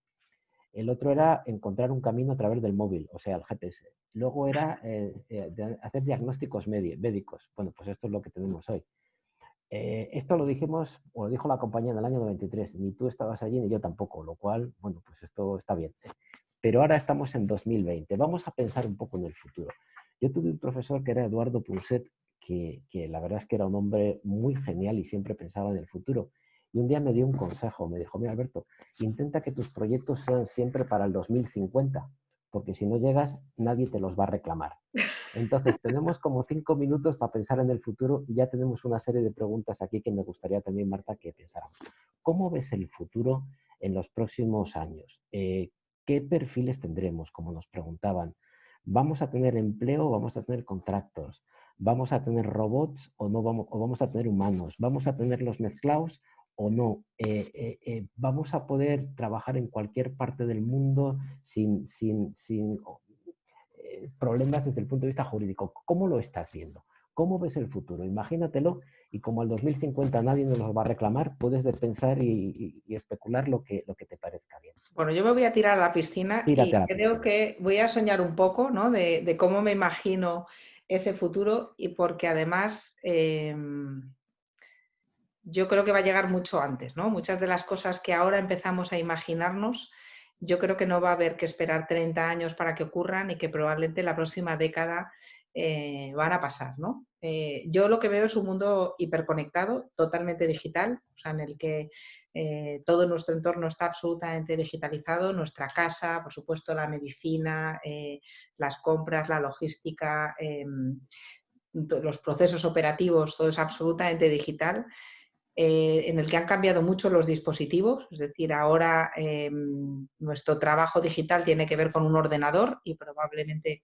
El otro era encontrar un camino a través del móvil, o sea, el GPS. Luego era hacer diagnósticos médicos. Bueno, pues esto es lo que tenemos hoy. Esto lo dijimos, o lo dijo la compañía en el año 93. Ni tú estabas allí, ni yo tampoco, lo cual, bueno, pues esto está bien. Pero ahora estamos en 2020. Vamos a pensar un poco en el futuro. Yo tuve un profesor que era Eduardo Punset, que la verdad es que era un hombre muy genial y siempre pensaba en el futuro. Y un día me dio un consejo, me dijo, mira Alberto, intenta que tus proyectos sean siempre para el 2050, porque si no llegas, nadie te los va a reclamar. Entonces, tenemos como 5 minutos para pensar en el futuro y ya tenemos una serie de preguntas aquí que me gustaría también, Marta, que pensáramos. ¿Cómo ves el futuro en los próximos años? ¿Qué perfiles tendremos, como nos preguntaban? ¿Vamos a tener empleo o vamos a tener contratos? ¿Vamos a tener robots o no vamos a tener humanos? ¿Vamos a tener los mezclados o no? ¿Vamos a poder trabajar en cualquier parte del mundo sin problemas desde el punto de vista jurídico? ¿Cómo lo estás viendo? ¿Cómo ves el futuro? Imagínatelo, y como al 2050 nadie nos lo va a reclamar, puedes pensar y especular lo que te parezca bien. Bueno, yo me voy a tirar a la piscina Tírate y a la creo piscina. que voy a soñar un poco, ¿no? de cómo me imagino ese futuro, y porque además yo creo que va a llegar mucho antes, ¿no? Muchas de las cosas que ahora empezamos a imaginarnos, yo creo que no va a haber que esperar 30 años para que ocurran y que probablemente la próxima década van a pasar, ¿no? Yo lo que veo es un mundo hiperconectado, totalmente digital, o sea, en el que todo nuestro entorno está absolutamente digitalizado, nuestra casa, por supuesto, la medicina, las compras, la logística, los procesos operativos, todo es absolutamente digital. En el que han cambiado mucho los dispositivos, es decir, ahora nuestro trabajo digital tiene que ver con un ordenador y probablemente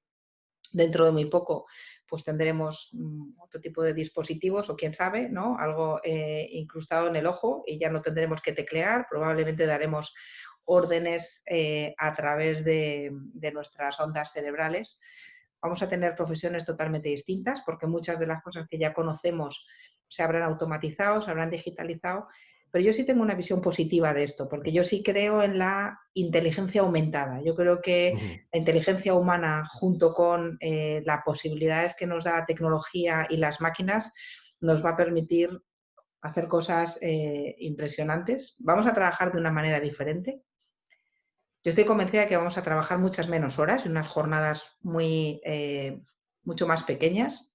dentro de muy poco pues tendremos otro tipo de dispositivos o quién sabe, ¿no? Algo incrustado en el ojo y ya no tendremos que teclear, probablemente daremos órdenes a través de nuestras ondas cerebrales. Vamos a tener profesiones totalmente distintas porque muchas de las cosas que ya conocemos se habrán automatizado, se habrán digitalizado, pero yo sí tengo una visión positiva de esto, porque yo sí creo en la inteligencia aumentada. Yo creo que la inteligencia humana, junto con las posibilidades que nos da la tecnología y las máquinas, nos va a permitir hacer cosas impresionantes. Vamos a trabajar de una manera diferente. Yo estoy convencida de que vamos a trabajar muchas menos horas, en unas jornadas mucho más pequeñas,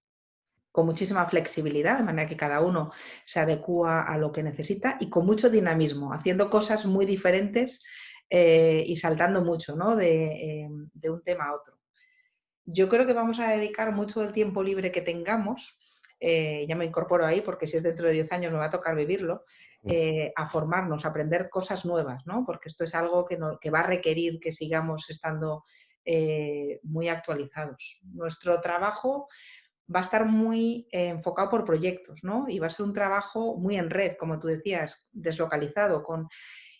con muchísima flexibilidad, de manera que cada uno se adecúa a lo que necesita y con mucho dinamismo, haciendo cosas muy diferentes y saltando mucho, ¿no? de un tema a otro. Yo creo que vamos a dedicar mucho del tiempo libre que tengamos, ya me incorporo ahí porque si es dentro de 10 años me va a tocar vivirlo, a formarnos, a aprender cosas nuevas, ¿no? Porque esto es algo que va a requerir que sigamos estando muy actualizados. Nuestro trabajo va a estar muy enfocado por proyectos, ¿no? Y va a ser un trabajo muy en red, como tú decías, deslocalizado.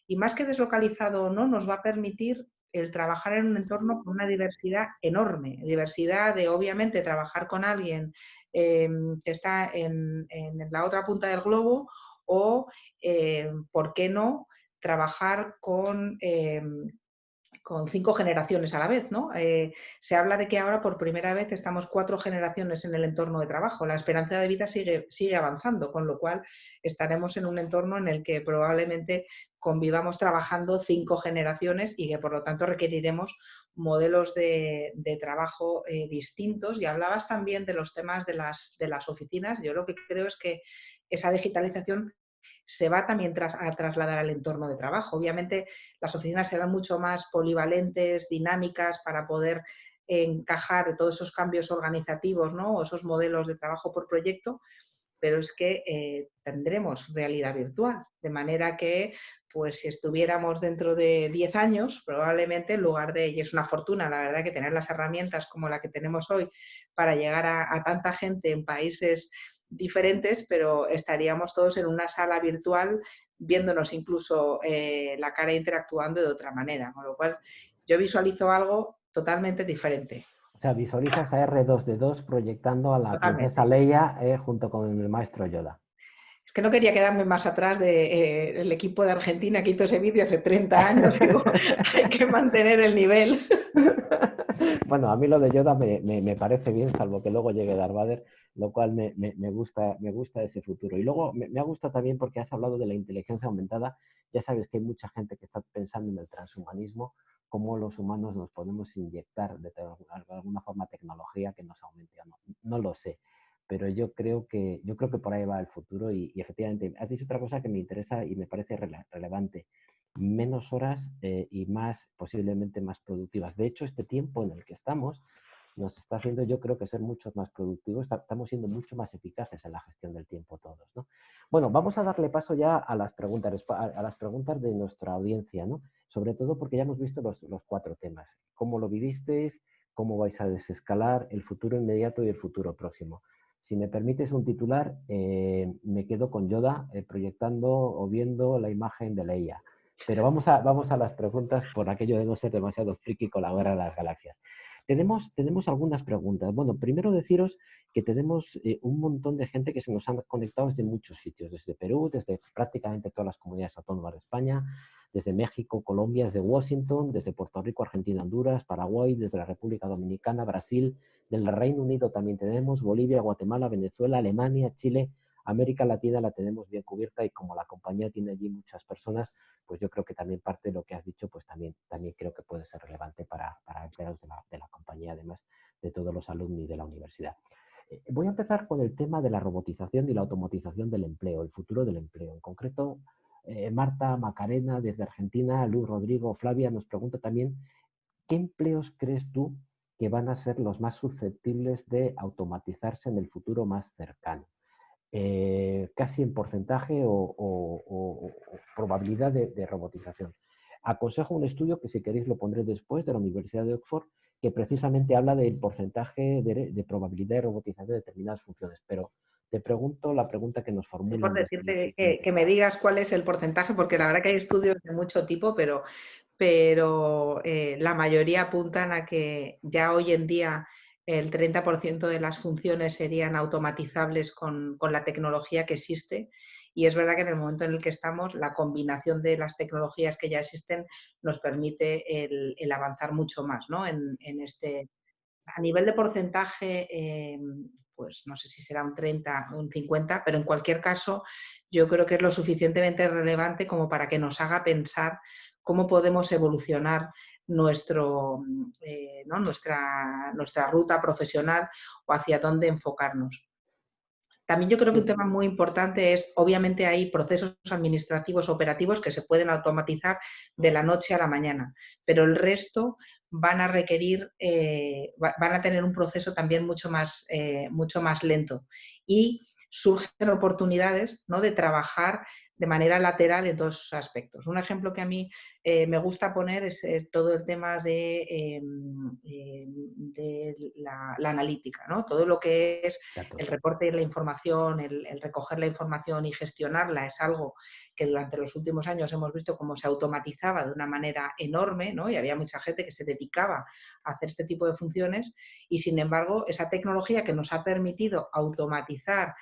Y más que deslocalizado, ¿no? Nos va a permitir el trabajar en un entorno con una diversidad enorme. Diversidad de, obviamente, trabajar con alguien que está en la otra punta del globo o, ¿por qué no?, trabajar con 5 generaciones a la vez, ¿no? Se habla de que ahora por primera vez estamos 4 generaciones en el entorno de trabajo. La esperanza de vida sigue avanzando, con lo cual estaremos en un entorno en el que probablemente convivamos trabajando 5 generaciones y que por lo tanto requeriremos modelos de trabajo distintos. Y hablabas también de los temas de las oficinas. Yo lo que creo es que esa digitalización se va también a trasladar al entorno de trabajo. Obviamente las oficinas serán mucho más polivalentes, dinámicas, para poder encajar todos esos cambios organizativos, ¿no? O esos modelos de trabajo por proyecto, pero es que tendremos realidad virtual, de manera que pues si estuviéramos dentro de 10 años, probablemente en lugar de, y es una fortuna, la verdad, que tener las herramientas como la que tenemos hoy para llegar a tanta gente en países diferentes, pero estaríamos todos en una sala virtual viéndonos incluso la cara interactuando de otra manera, con lo cual yo visualizo algo totalmente diferente. O sea, visualizas a R2D2 proyectando a la princesa Totalmente. Leia junto con el maestro Yoda. Es que no quería quedarme más atrás del equipo de Argentina que hizo ese vídeo hace 30 años. Digo, hay que mantener el nivel. Bueno, a mí lo de Yoda me parece bien, salvo que luego llegue Darth Vader, lo cual me gusta ese futuro. Y luego me ha gustado también porque has hablado de la inteligencia aumentada. Ya sabes que hay mucha gente que está pensando en el transhumanismo, cómo los humanos nos podemos inyectar de alguna forma tecnología que nos aumente o no. No lo sé, pero yo creo que por ahí va el futuro y efectivamente, has dicho otra cosa que me interesa y me parece relevante. Menos horas y posiblemente más productivas. De hecho, este tiempo en el que estamos nos está haciendo, yo creo, que ser muchos más productivos. Estamos siendo mucho más eficaces en la gestión del tiempo todos, ¿no? Bueno, vamos a darle paso ya a las preguntas de nuestra audiencia, ¿no? Sobre todo porque ya hemos visto los 4 temas. ¿Cómo lo vivisteis? ¿Cómo vais a desescalar el futuro inmediato y el futuro próximo? Si me permites un titular, me quedo con Yoda proyectando o viendo la imagen de Leia. Pero vamos a las preguntas por aquello de no ser demasiado friki con la Guerra de las Galaxias. Tenemos algunas preguntas. Bueno, primero deciros que tenemos un montón de gente que se nos han conectado desde muchos sitios, desde Perú, desde prácticamente todas las comunidades autónomas de España, desde México, Colombia, desde Washington, desde Puerto Rico, Argentina, Honduras, Paraguay, desde la República Dominicana, Brasil, del Reino Unido también tenemos, Bolivia, Guatemala, Venezuela, Alemania, Chile. América Latina la tenemos bien cubierta y como la compañía tiene allí muchas personas, pues yo creo que también parte de lo que has dicho, pues también creo que puede ser relevante para empleados de la compañía, además de todos los alumni de la universidad. Voy a empezar con el tema de la robotización y la automatización del empleo, el futuro del empleo. En concreto, Marta Macarena desde Argentina, Luz Rodrigo, Flavia nos pregunta también, ¿qué empleos crees tú que van a ser los más susceptibles de automatizarse en el futuro más cercano? Casi en porcentaje o probabilidad de robotización. Aconsejo un estudio que si queréis lo pondré después de la Universidad de Oxford, que precisamente habla del porcentaje de probabilidad de robotización de determinadas funciones. Pero te pregunto la pregunta que nos formulan. Por decirte que me digas cuál es el porcentaje, porque la verdad que hay estudios de mucho tipo, pero la mayoría apuntan a que ya hoy en día el 30% de las funciones serían automatizables con la tecnología que existe. Y es verdad que en el momento en el que estamos, la combinación de las tecnologías que ya existen nos permite el avanzar mucho más, ¿no? A nivel de porcentaje, pues no sé si será un 30 o un 50, pero en cualquier caso yo creo que es lo suficientemente relevante como para que nos haga pensar cómo podemos evolucionar nuestra ruta profesional o hacia dónde enfocarnos. También yo creo que un tema muy importante es, obviamente hay procesos administrativos operativos que se pueden automatizar de la noche a la mañana, pero el resto van a requerir, van a tener un proceso también mucho más lento. Y surgen oportunidades, ¿no?, de trabajar de manera lateral en todos esos aspectos. Un ejemplo que a mí me gusta poner es todo el tema de la analítica, ¿no? Todo lo que es el reporte de la información, el recoger la información y gestionarla es algo que durante los últimos años hemos visto cómo se automatizaba de una manera enorme, ¿no? Y había mucha gente que se dedicaba a hacer este tipo de funciones y, sin embargo, esa tecnología que nos ha permitido automatizar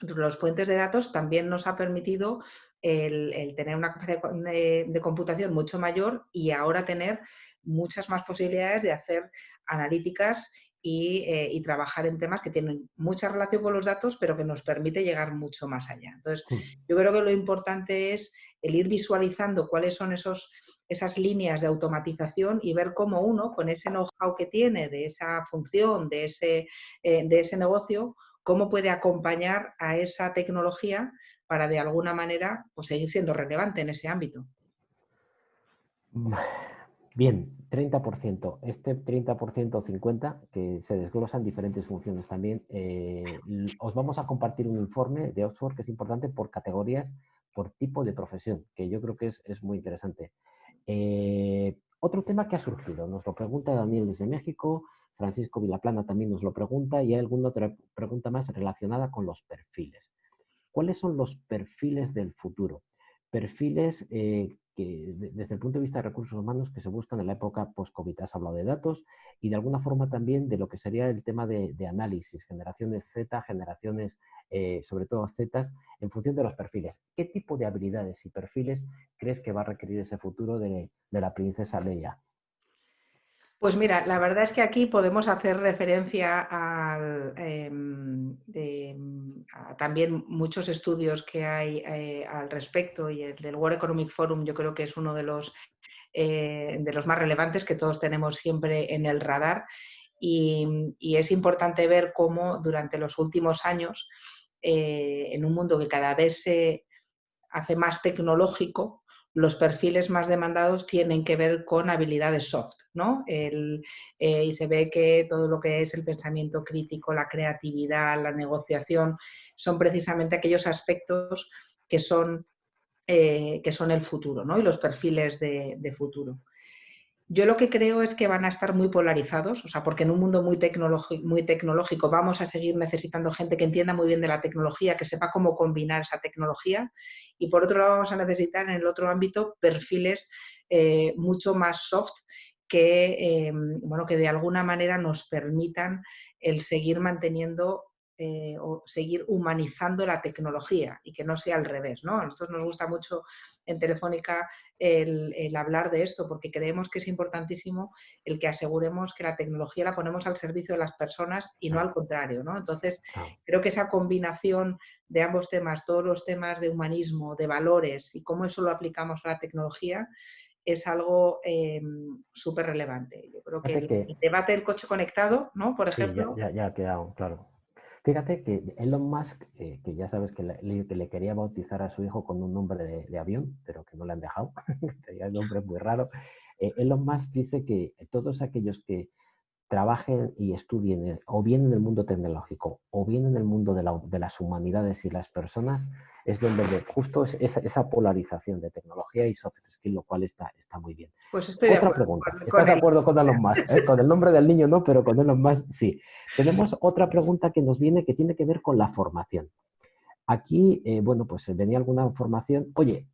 los puentes de datos también nos ha permitido el tener una capacidad de computación mucho mayor y ahora tener muchas más posibilidades de hacer analíticas y trabajar en temas que tienen mucha relación con los datos, pero que nos permite llegar mucho más allá. Entonces, yo creo que lo importante es el ir visualizando cuáles son esas líneas de automatización y ver cómo uno, con ese know-how que tiene de esa función, de ese negocio, cómo puede acompañar a esa tecnología para, de alguna manera, pues seguir siendo relevante en ese ámbito. Bien, 30%. Este 30% o 50%, que se desglosan diferentes funciones también. Os vamos a compartir un informe de Oxford que es importante por categorías, por tipo de profesión, que yo creo que es muy interesante. Otro tema que ha surgido, nos lo pregunta Daniel desde México, Francisco Vilaplana también nos lo pregunta y hay alguna otra pregunta más relacionada con los perfiles. ¿Cuáles son los perfiles del futuro? Perfiles que desde el punto de vista de recursos humanos que se buscan en la época post-COVID. Has hablado de datos y de alguna forma también de lo que sería el tema de análisis, generaciones Z, generaciones, sobre todo Z, en función de los perfiles. ¿Qué tipo de habilidades y perfiles crees que va a requerir ese futuro de la princesa Leia? Pues mira, la verdad es que aquí podemos hacer referencia a también muchos estudios que hay al respecto, y el del World Economic Forum yo creo que es uno de los más relevantes que todos tenemos siempre en el radar, y es importante ver cómo durante los últimos años, en un mundo que cada vez se hace más tecnológico, los perfiles más demandados tienen que ver con habilidades soft, ¿no? Y se ve que todo lo que es el pensamiento crítico, la creatividad, la negociación, son precisamente aquellos aspectos que son el futuro, ¿no? Y los perfiles de futuro. Yo lo que creo es que van a estar muy polarizados, o sea, porque en un mundo muy tecnológico vamos a seguir necesitando gente que entienda muy bien de la tecnología, que sepa cómo combinar esa tecnología, y por otro lado vamos a necesitar en el otro ámbito perfiles mucho más soft que, bueno, que de alguna manera nos permitan el seguir manteniendo o seguir humanizando la tecnología y que no sea al revés, ¿no? A nosotros nos gusta mucho en Telefónica el hablar de esto, porque creemos que es importantísimo el que aseguremos que la tecnología la ponemos al servicio de las personas y no al contrario, ¿no? Entonces, creo que esa combinación de ambos temas, todos los temas de humanismo, de valores y cómo eso lo aplicamos a la tecnología, es algo súper relevante. Yo creo que el debate del coche conectado, ¿no? Por ejemplo. Sí, ya ha quedado claro. Fíjate que Elon Musk, que ya sabes que le quería bautizar a su hijo con un nombre de avión, pero que no le han dejado, tenía un nombre muy raro. Elon Musk dice que todos aquellos que trabajen y estudien o bien en el mundo tecnológico o bien en el mundo de las humanidades y las personas, es donde justo es esa polarización de tecnología y soft skill, lo cual está muy bien. Pues estoy Otra pregunta. ¿Estás de acuerdo con Elon Musk? Con el nombre del niño no, pero con Elon Musk sí. Tenemos otra pregunta que nos viene que tiene que ver con la formación. Aquí, bueno, pues venía alguna formación. Oye,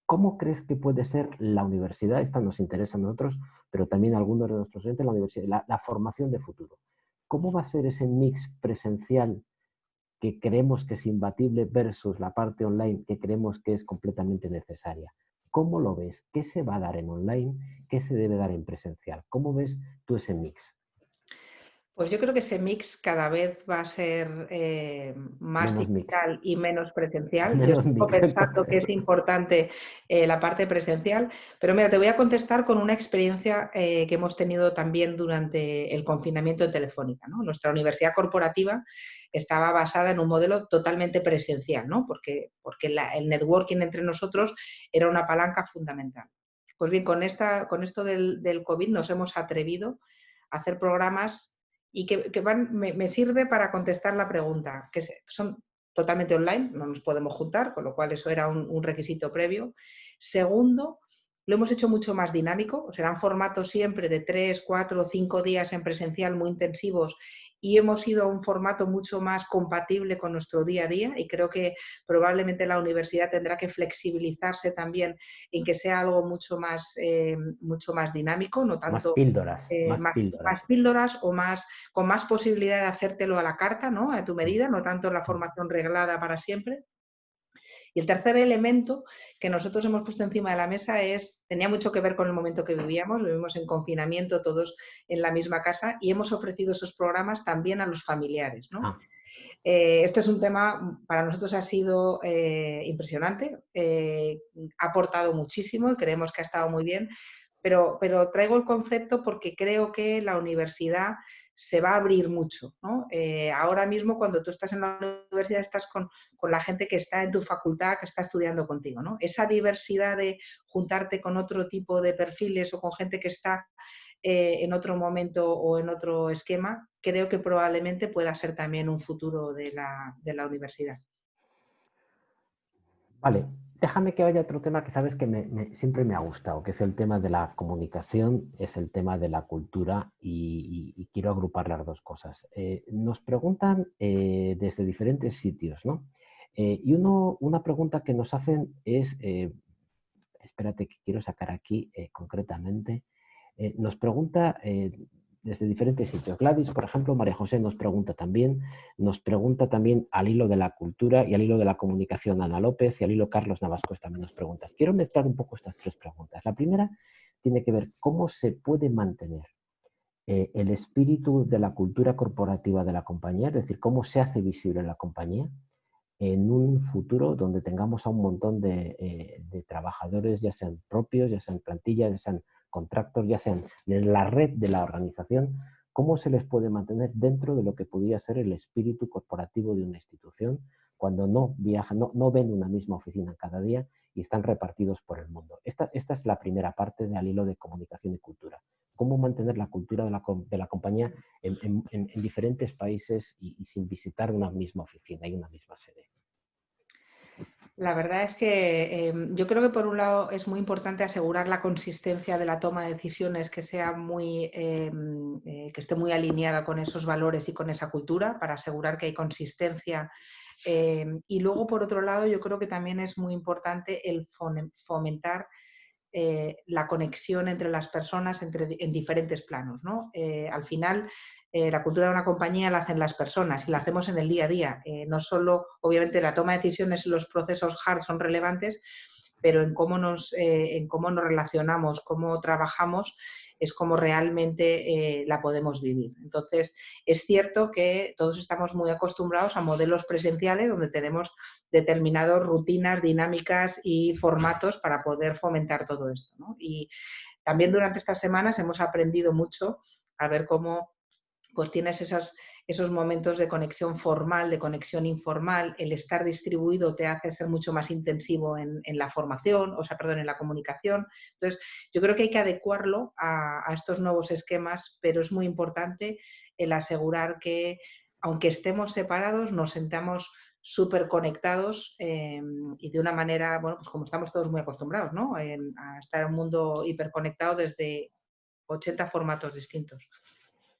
¿cómo crees que puede ser la universidad? Esta nos interesa a nosotros, pero también a algunos de nuestros estudiantes, la universidad, la formación de futuro. ¿Cómo va a ser ese mix presencial que creemos que es imbatible versus la parte online que creemos que es completamente necesaria? ¿Cómo lo ves? ¿Qué se va a dar en online? ¿Qué se debe dar en presencial? ¿Cómo ves tú ese mix? Pues yo creo que ese mix cada vez va a ser más Menos digital mix. y menos presencial. Yo Menos sigo mix. pensando que es importante la parte presencial, pero mira, te voy a contestar con una experiencia que hemos tenido también durante el confinamiento en Telefónica, ¿no? Nuestra universidad corporativa estaba basada en un modelo totalmente presencial, ¿no? Porque el networking entre nosotros era una palanca fundamental. Pues bien, con esto del COVID nos hemos atrevido a hacer programas y que me sirve para contestar la pregunta, que son totalmente online, no nos podemos juntar, con lo cual eso era un requisito previo. Segundo, lo hemos hecho mucho más dinámico, serán formatos siempre de 3, 4, 5 días en presencial muy intensivos, y hemos ido a un formato mucho más compatible con nuestro día a día, y creo que probablemente la universidad tendrá que flexibilizarse también en que sea algo mucho más dinámico, no tanto más píldoras o con más posibilidad de hacértelo a la carta, ¿no? A tu medida, no tanto la formación reglada para siempre. Y el tercer elemento que nosotros hemos puesto encima de la mesa tenía mucho que ver con el momento que vivimos en confinamiento todos en la misma casa, y hemos ofrecido esos programas también a los familiares, ¿no? Este es un tema, para nosotros ha sido impresionante, ha aportado muchísimo y creemos que ha estado muy bien, pero traigo el concepto porque creo que la universidad se va a abrir mucho, ¿no? Ahora mismo, cuando tú estás en la universidad, estás con la gente que está en tu facultad, que está estudiando contigo, ¿no? Esa diversidad de juntarte con otro tipo de perfiles o con gente que está en otro momento o en otro esquema, creo que probablemente pueda ser también un futuro de la universidad. Vale, déjame que vaya a otro tema que sabes que siempre me ha gustado, que es el tema de la comunicación, es el tema de la cultura y quiero agrupar las dos cosas. Nos preguntan desde diferentes sitios, ¿no? Y una pregunta que nos hacen es, espérate que quiero sacar aquí concretamente, nos pregunta desde diferentes sitios. Gladys, por ejemplo, María José nos pregunta también al hilo de la cultura y al hilo de la comunicación Ana López y al hilo Carlos Navascués también nos pregunta. Quiero mezclar un poco estas tres preguntas. La primera tiene que ver cómo se puede mantener el espíritu de la cultura corporativa de la compañía, es decir, cómo se hace visible en la compañía en un futuro donde tengamos a un montón de trabajadores, ya sean propios, ya sean plantillas, ya sean contratos, ya sean en la red de la organización, cómo se les puede mantener dentro de lo que podría ser el espíritu corporativo de una institución cuando no viajan, no ven una misma oficina cada día y están repartidos por el mundo. Esta es la primera parte del hilo de comunicación y cultura. Cómo mantener la cultura de la compañía en diferentes países y sin visitar una misma oficina y una misma sede. La verdad es que yo creo que por un lado es muy importante asegurar la consistencia de la toma de decisiones, que sea que esté muy alineada con esos valores y con esa cultura, para asegurar que hay consistencia. Y luego, por otro lado, yo creo que también es muy importante el fomentar la conexión entre las personas en diferentes planos, ¿no? Al final, la cultura de una compañía la hacen las personas y la hacemos en el día a día. No solo, obviamente, la toma de decisiones y los procesos hard son relevantes, pero en cómo nos relacionamos, cómo trabajamos, es como realmente la podemos vivir. Entonces, es cierto que todos estamos muy acostumbrados a modelos presenciales donde tenemos determinadas rutinas, dinámicas y formatos para poder fomentar todo esto, ¿no? Y también durante estas semanas hemos aprendido mucho a ver cómo pues tienes esos momentos de conexión formal, de conexión informal. El estar distribuido te hace ser mucho más intensivo en la formación, en la comunicación. Entonces, yo creo que hay que adecuarlo a estos nuevos esquemas, pero es muy importante el asegurar que, aunque estemos separados, nos sentamos súper conectados y de una manera, bueno, pues como estamos todos muy acostumbrados, ¿no? A estar en un mundo hiperconectado desde 80 formatos distintos.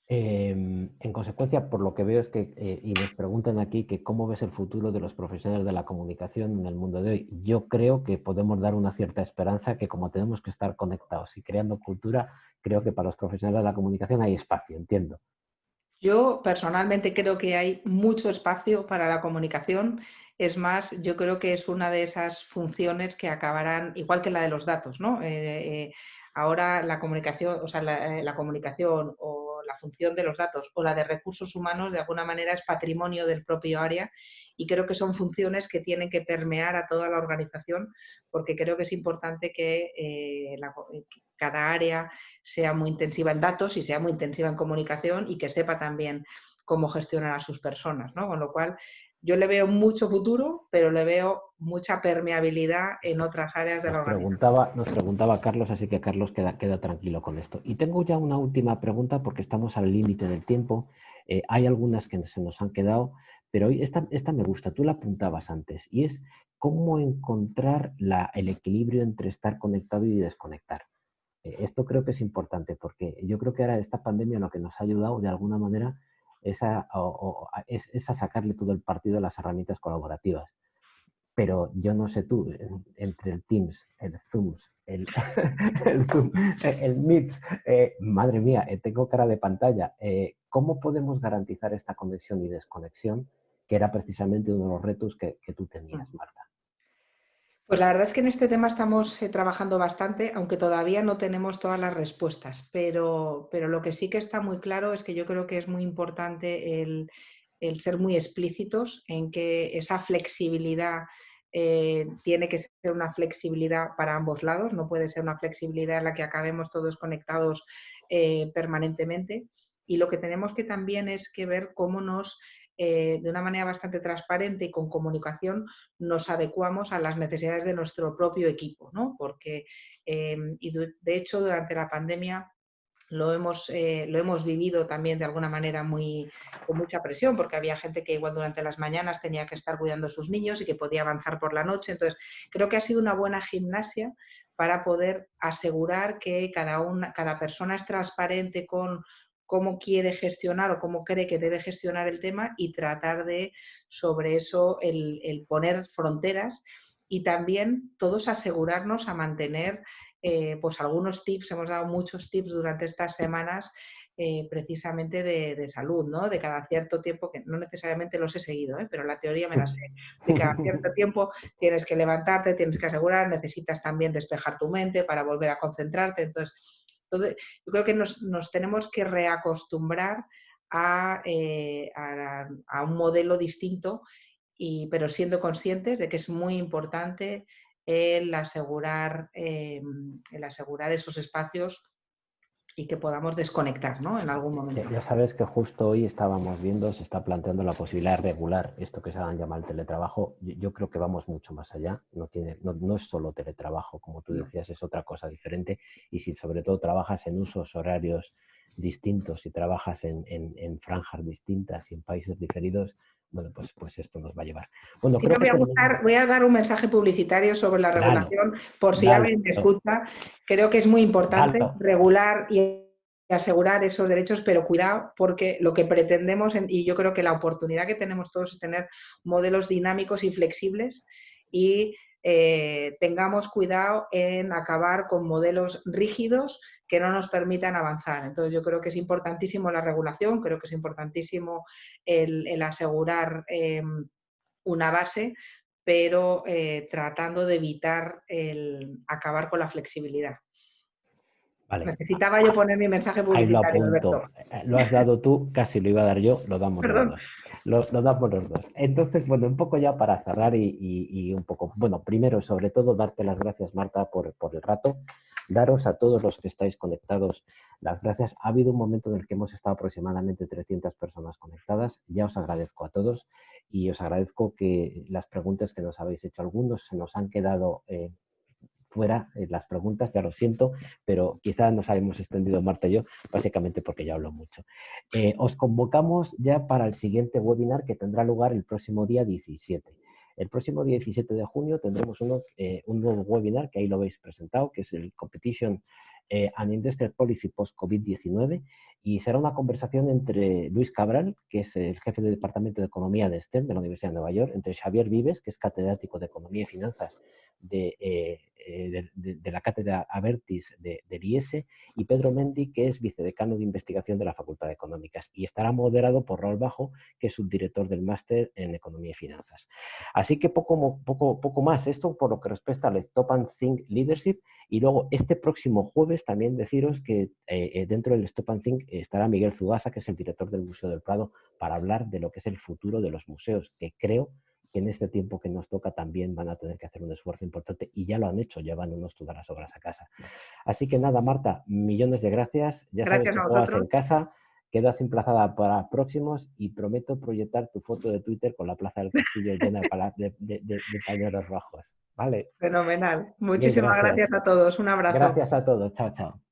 En consecuencia, por lo que veo es que, y nos preguntan aquí que cómo ves el futuro de los profesionales de la comunicación en el mundo de hoy. Yo creo que podemos dar una cierta esperanza que como tenemos que estar conectados y creando cultura, creo que para los profesionales de la comunicación hay espacio, entiendo. Yo personalmente creo que hay mucho espacio para la comunicación. Es más, yo creo que es una de esas funciones que acabarán, igual que la de los datos, ¿no? Ahora la comunicación, la comunicación o la función de los datos o la de recursos humanos de alguna manera es patrimonio del propio área y creo que son funciones que tienen que permear a toda la organización porque creo que es importante que cada área sea muy intensiva en datos y sea muy intensiva en comunicación y que sepa también cómo gestionar a sus personas, ¿no? Con lo cual, yo le veo mucho futuro, pero le veo mucha permeabilidad en otras áreas de la organización. Nos preguntaba Carlos, así que Carlos queda tranquilo con esto. Y tengo ya una última pregunta porque estamos al límite del tiempo. Hay algunas que se nos han quedado, pero hoy esta me gusta, tú la apuntabas antes, y es cómo encontrar el equilibrio entre estar conectado y desconectar. Esto creo que es importante porque yo creo que ahora esta pandemia lo que nos ha ayudado de alguna manera es a sacarle todo el partido a las herramientas colaborativas. Pero yo no sé tú, entre el Teams, el Zoom, el Zoom, el Meet, madre mía, tengo cara de pantalla. ¿Cómo podemos garantizar esta conexión y desconexión, que era precisamente uno de los retos que tú tenías, Marta? Pues la verdad es que en este tema estamos trabajando bastante, aunque todavía no tenemos todas las respuestas, pero lo que sí que está muy claro es que yo creo que es muy importante el ser muy explícitos en que esa flexibilidad tiene que ser una flexibilidad para ambos lados, no puede ser una flexibilidad en la que acabemos todos conectados permanentemente. y lo que tenemos que también es que ver cómo de una manera bastante transparente y con comunicación, nos adecuamos a las necesidades de nuestro propio equipo, ¿no? Porque, y de hecho, durante la pandemia lo hemos vivido también de alguna manera con mucha presión, porque había gente que igual durante las mañanas tenía que estar cuidando a sus niños y que podía avanzar por la noche. Entonces, creo que ha sido una buena gimnasia para poder asegurar que cada persona es transparente con cómo quiere gestionar o cómo cree que debe gestionar el tema y tratar de, sobre eso, el poner fronteras y también todos asegurarnos a mantener pues algunos tips, hemos dado muchos tips durante estas semanas precisamente de salud, ¿no? De cada cierto tiempo, que no necesariamente los he seguido, pero la teoría me la sé. De cada cierto tiempo tienes que levantarte, tienes que asegurar, necesitas también despejar tu mente para volver a concentrarte. Entonces, yo creo que nos tenemos que reacostumbrar a un modelo distinto, pero siendo conscientes de que es muy importante el asegurar esos espacios y que podamos desconectar, ¿no? En algún momento. Ya sabes que justo hoy estábamos viendo, se está planteando la posibilidad de regular esto que se llama el teletrabajo. Yo creo que vamos mucho más allá. No es solo teletrabajo, como tú decías, es otra cosa diferente. Y si sobre todo trabajas en usos horarios distintos, si trabajas en franjas distintas y en países diferidos, bueno, pues esto nos va a llevar. Bueno, creo que voy a dar un mensaje publicitario sobre la regulación, por si alguien me escucha. Creo que es muy importante regular y asegurar esos derechos, pero cuidado, porque lo que pretendemos, y yo creo que la oportunidad que tenemos todos es tener modelos dinámicos y flexibles y tengamos cuidado en acabar con modelos rígidos que no nos permitan avanzar. Entonces yo creo que es importantísimo la regulación, creo que es importantísimo el asegurar una base, pero tratando de evitar el acabar con la flexibilidad. Vale. Necesitaba yo poner mi mensaje publicitario, ahí lo apunto. Alberto. Lo has dado tú, casi lo iba a dar yo, lo damos los dos. Lo damos los dos. Entonces, bueno, un poco ya para cerrar y un poco, bueno, primero, sobre todo, darte las gracias, Marta, por el rato. Daros a todos los que estáis conectados las gracias. Ha habido un momento en el que hemos estado aproximadamente 300 personas conectadas. Ya os agradezco a todos y os agradezco que las preguntas que nos habéis hecho, algunos se nos han quedado fuera las preguntas, ya lo siento, pero quizás nos hayamos extendido Marta y yo, básicamente porque ya hablo mucho. Os convocamos ya para el siguiente webinar que tendrá lugar el próximo día 17. El próximo día 17 de junio tendremos un nuevo webinar, que ahí lo habéis presentado, que es el Competition and Industrial Policy Post-COVID-19, y será una conversación entre Luis Cabral, que es el jefe del Departamento de Economía de STEM de la Universidad de Nueva York, entre Xavier Vives, que es catedrático de Economía y Finanzas de la cátedra Abertis del IES, y Pedro Mendi, que es vicedecano de investigación de la Facultad de Económicas, y estará moderado por Raúl Bajo, que es subdirector del máster en Economía y Finanzas. Así que poco más. Esto por lo que respecta al Stop and Think Leadership. Y luego este próximo jueves también deciros que dentro del Stop and Think estará Miguel Zugasa, que es el director del Museo del Prado, para hablar de lo que es el futuro de los museos, que creo que en este tiempo que nos toca también van a tener que hacer un esfuerzo importante, y ya lo han hecho, llevándonos todas las obras a casa. Así que nada, Marta, millones de gracias. Ya sabes que juegas en casa, quedas emplazada para próximos y prometo proyectar tu foto de Twitter con la Plaza del Castillo llena de pañuelos rojos. ¿Vale? Fenomenal. Muchísimas gracias a todos. Un abrazo. Gracias a todos. Chao, chao.